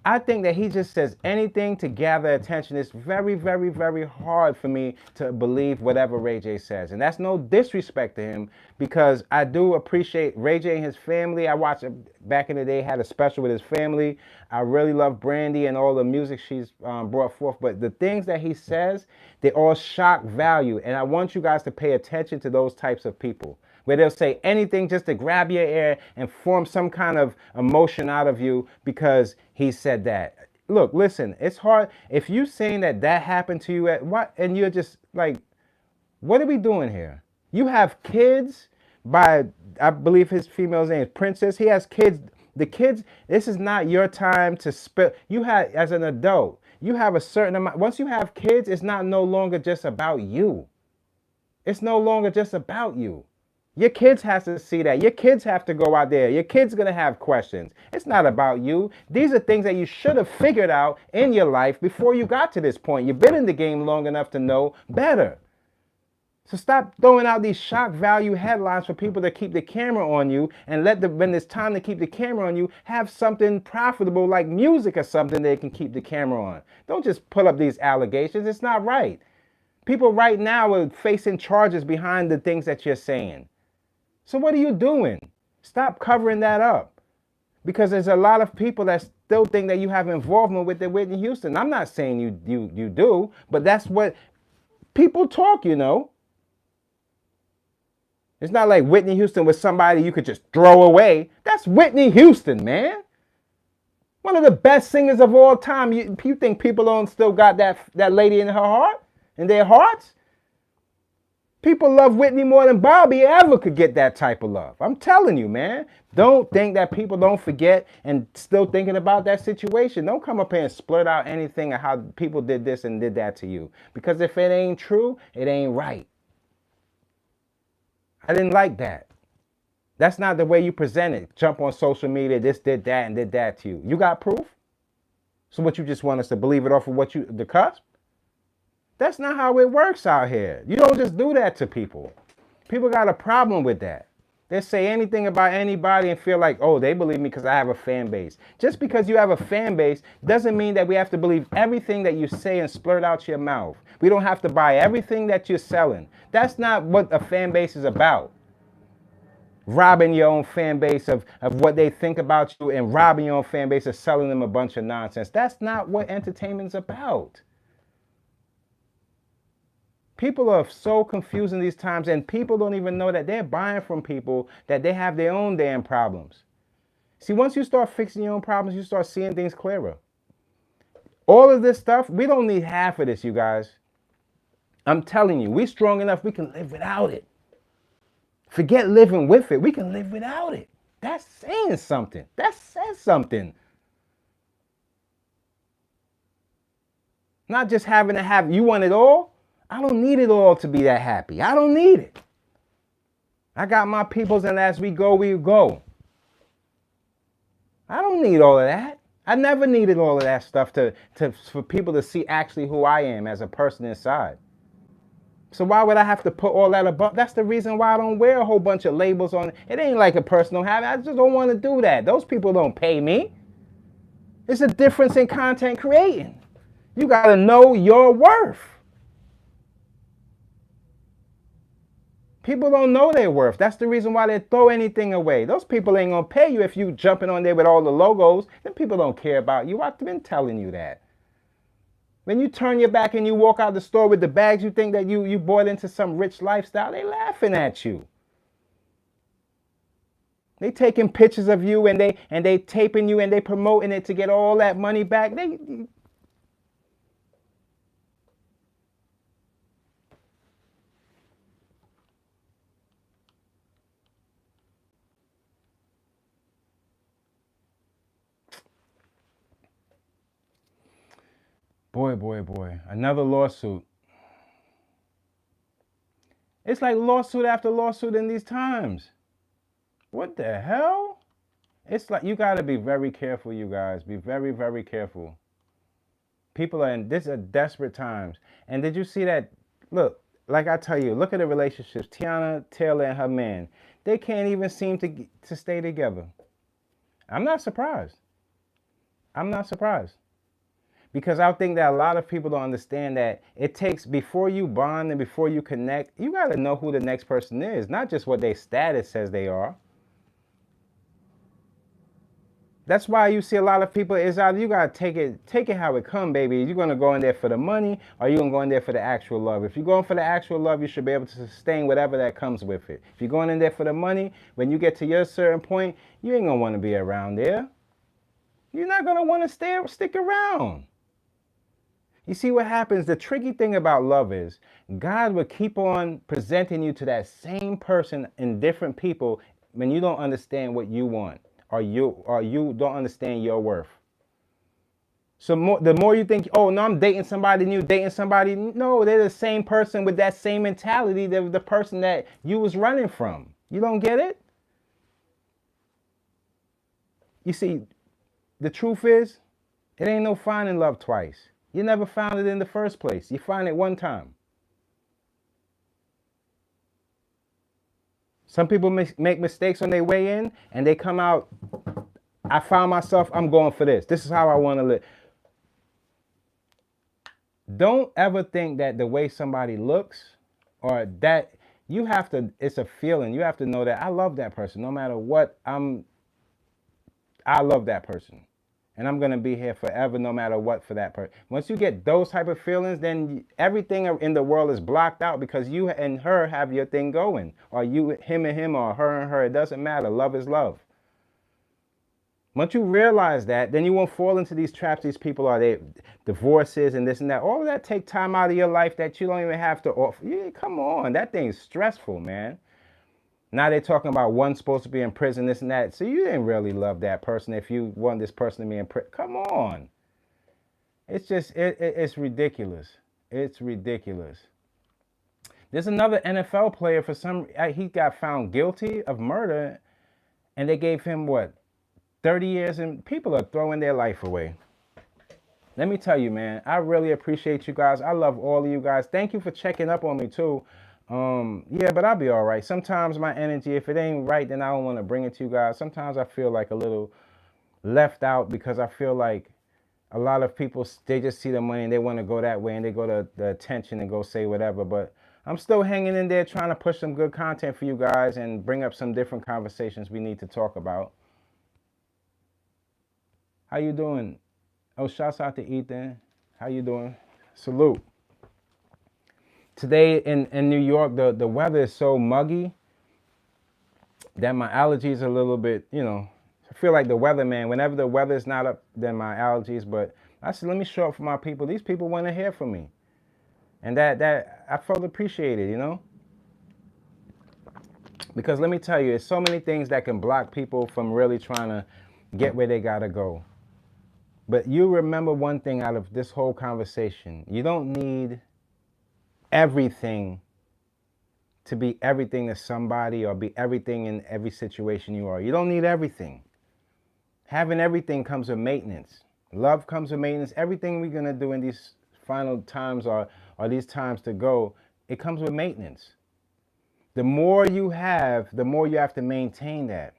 I think that he just says anything to gather attention. It's very, very, very hard for me to believe whatever Ray J says. And that's no disrespect to him, because I do appreciate Ray J and his family. I watched back in the day, had a special with his family. I really love Brandy and all the music she's brought forth. But the things that he says, they all shock value. And I want you guys to pay attention to those types of people, where they'll say anything just to grab your ear and form some kind of emotion out of you because he said that. Look, listen, it's hard. If you saying that happened to you at what, and you're just like, what are we doing here? You have kids by, I believe his female's name is Princess. He has kids. The kids, this is not your time to spill. You had, as an adult, you have a certain amount. Once you have kids, it's not no longer just about you. It's no longer just about you. Your kids have to see that. Your kids have to go out there. Your kids are going to have questions. It's not about you. These are things that you should have figured out in your life before you got to this point. You've been in the game long enough to know better. So stop throwing out these shock value headlines for people to keep the camera on you, and when it's time to keep the camera on you, have something profitable like music or something they can keep the camera on. Don't just put up these allegations. It's not right. People right now are facing charges behind the things that you're saying. So what are you doing? Stop covering that up. Because there's a lot of people that still think that you have involvement with the Whitney Houston. I'm not saying you do, but that's what people talk, you know. It's not like Whitney Houston was somebody you could just throw away. That's Whitney Houston, man. One of the best singers of all time. You think people don't still got that lady in her heart, in their hearts? People love Whitney more than Bobby ever could get that type of love. I'm telling you, man. Don't think that people don't forget and still thinking about that situation. Don't come up here and splurt out anything of how people did this and did that to you. Because if it ain't true, it ain't right. I didn't like that. That's not the way you present it. Jump on social media, this did that and did that to you. You got proof? So what, you just want us to believe it off of the cusp? That's not how it works out here. You don't just do that to people. People got a problem with that. They say anything about anybody and feel like, oh, they believe me because I have a fan base. Just because you have a fan base doesn't mean that we have to believe everything that you say and splurt out your mouth. We don't have to buy everything that you're selling. That's not what a fan base is about. Robbing your own fan base of what they think about you, and robbing your own fan base of selling them a bunch of nonsense. That's not what entertainment's about. People are so confused in these times, and people don't even know that they're buying from people that they have their own damn problems. See, once you start fixing your own problems, you start seeing things clearer. All of this stuff, we don't need half of this, you guys. I'm telling you, we're strong enough, we can live without it. Forget living with it. We can live without it. That's saying something. That says something. Not just having to have, you want it all? I don't need it all to be that happy. I don't need it. I got my peoples, and as we go, we go. I don't need all of that. I never needed all of that stuff for people to see actually who I am as a person inside. So why would I have to put all that above? That's the reason why I don't wear a whole bunch of labels on it. It ain't like a personal habit. I just don't want to do that. Those people don't pay me. It's a difference in content creating. You got to know your worth. People don't know their worth. That's the reason why they throw anything away. Those people ain't going to pay you if you jumping on there with all the logos. Then people don't care about you. I've been telling you that. When you turn your back and you walk out the store with the bags, you think that you bought into some rich lifestyle, they laughing at you. They taking pictures of you and they taping you and they promoting it to get all that money back. Boy, another lawsuit. It's like lawsuit after lawsuit in these times. What the hell? It's like you got to be very careful, you guys. Be very, very careful. People are in, this are desperate times. And did you see that? Look, like I tell you, look at the relationships. Teyana Taylor and her man. They can't even seem to stay together. I'm not surprised. I'm not surprised. Because I think that a lot of people don't understand that it takes, before you bond and before you connect, you got to know who the next person is, not just what their status says they are. That's why you see a lot of people, is either you got to take it how it come, baby. You're going to go in there for the money, or you're going to go in there for the actual love. If you're going for the actual love, you should be able to sustain whatever that comes with it. If you're going in there for the money, when you get to your certain point, you ain't going to want to be around there. You're not going to want to stick around. You see what happens? The tricky thing about love is God will keep on presenting you to that same person in different people when you don't understand what you want, or you don't understand your worth. So the more you think, oh no, I'm dating somebody new, dating somebody, no, they're the same person with that same mentality. They're the person that you was running from. You don't get it? You see, the truth is, it ain't no finding love twice. You never found it in the first place. You find it one time. Some people make mistakes on their way in and they come out, I found myself, I'm going for this. This is how I want to live. Don't ever think that the way somebody looks, or that you have to, it's a feeling. You have to know that I love that person. No matter what, I love that person. And I'm going to be here forever, no matter what, for that person. Once you get those type of feelings, then everything in the world is blocked out, because you and her have your thing going. Or you, him and him, or her and her. It doesn't matter. Love is love. Once you realize that, then you won't fall into these traps. These people are, they divorces and this and that. All of that take time out of your life that you don't even have to offer. Yeah, come on. That thing's stressful, man. Now they're talking about one supposed to be in prison, this and that. So you didn't really love that person if you want this person to be in prison. Come on. It's just, it's ridiculous. It's ridiculous. There's another NFL player, for some, he got found guilty of murder, and they gave him, what, 30 years, and people are throwing their life away. Let me tell you, man, I really appreciate you guys. I love all of you guys. Thank you for checking up on me too. Yeah, but I'll be all right. Sometimes my energy, if it ain't right, then I don't want to bring it to you guys. Sometimes I feel like a little left out, because I feel like a lot of people, they just see the money and they want to go that way, and they go to the attention and go say whatever. But I'm still hanging in there, trying to push some good content for you guys and bring up some different conversations we need to talk about. How you doing? Oh, shouts out to Ethan. How you doing? Salute. Today in New York, the weather is so muggy that my allergies are a little bit, I feel like the weatherman. Whenever the weather's not up, then my allergies. But I said, let me show up for my people. These people want to hear from me. And that I felt appreciated, Because let me tell you, there's so many things that can block people from really trying to get where they got to go. But you remember one thing out of this whole conversation. You don't need everything to be everything to somebody, or be everything in every situation you are. You don't need everything. Having everything comes with maintenance. Love comes with maintenance. Everything we're going to do in these final times, or these times to go, it comes with maintenance. The more you have, the more you have to maintain that.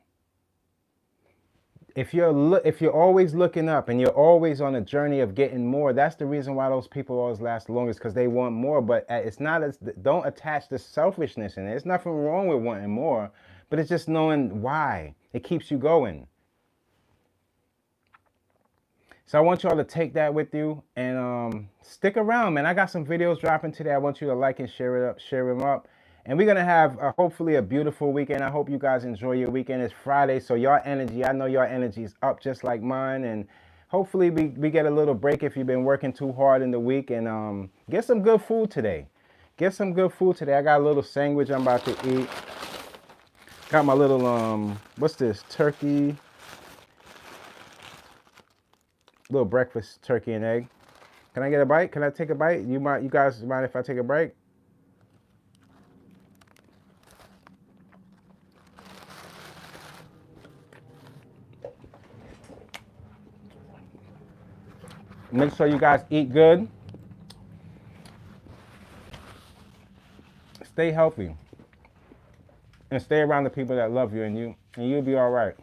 If you're always looking up and you're always on a journey of getting more, that's the reason why those people always last the longest, because they want more. But it's not as, don't attach the selfishness in it. There's nothing wrong with wanting more, but it's just knowing why. It keeps you going. So I want y'all to take that with you and stick around, man. I got some videos dropping today. I want you to like and share them up. And we're gonna have hopefully a beautiful weekend. I hope you guys enjoy your weekend. It's Friday, so your energy, I know your energy is up just like mine. And hopefully we get a little break if you've been working too hard in the week. And get some good food today. Get some good food today. I got a little sandwich I'm about to eat. Got my little what's this? Turkey. Little breakfast turkey and egg. Can I get a bite? Can I take a bite? You guys mind if I take a break? Make sure you guys eat good. Stay healthy. And stay around the people that love you and you'll be all right.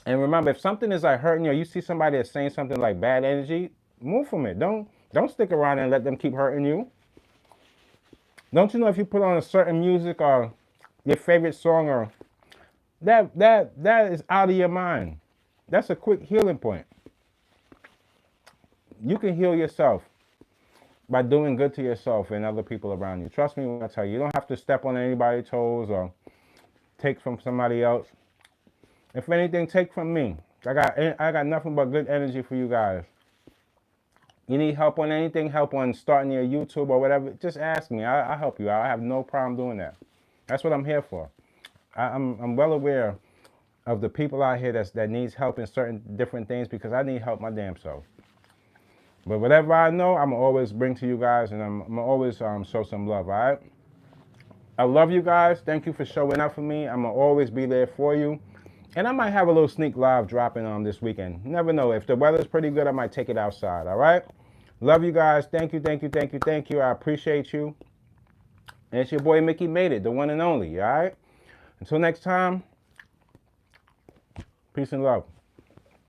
And remember, if something is like hurting you, or you see somebody that's saying something like bad energy, move from it. Don't stick around and let them keep hurting you. Don't you know if you put on a certain music or your favorite song or that is out of your mind. That's a quick healing point. You can heal yourself by doing good to yourself and other people around you. Trust me when I tell you, you don't have to step on anybody's toes or take from somebody else. If anything, take from me. I got nothing but good energy for you guys. You need help on anything, help on starting your YouTube or whatever, just ask me. I'll help you out. I have no problem doing that. That's what I'm here for. I'm well aware of the people out here that needs help in certain different things because I need help my damn self. But whatever I know, I'm going to always bring to you guys, and I'm going to always show some love, all right? I love you guys. Thank you for showing up for me. I'm going to always be there for you. And I might have a little sneak live dropping this weekend. You never know. If the weather's pretty good, I might take it outside, all right? Love you guys. Thank you, thank you, thank you, thank you. I appreciate you. And it's your boy Mickey Made It, the one and only, all right? Until next time, peace and love.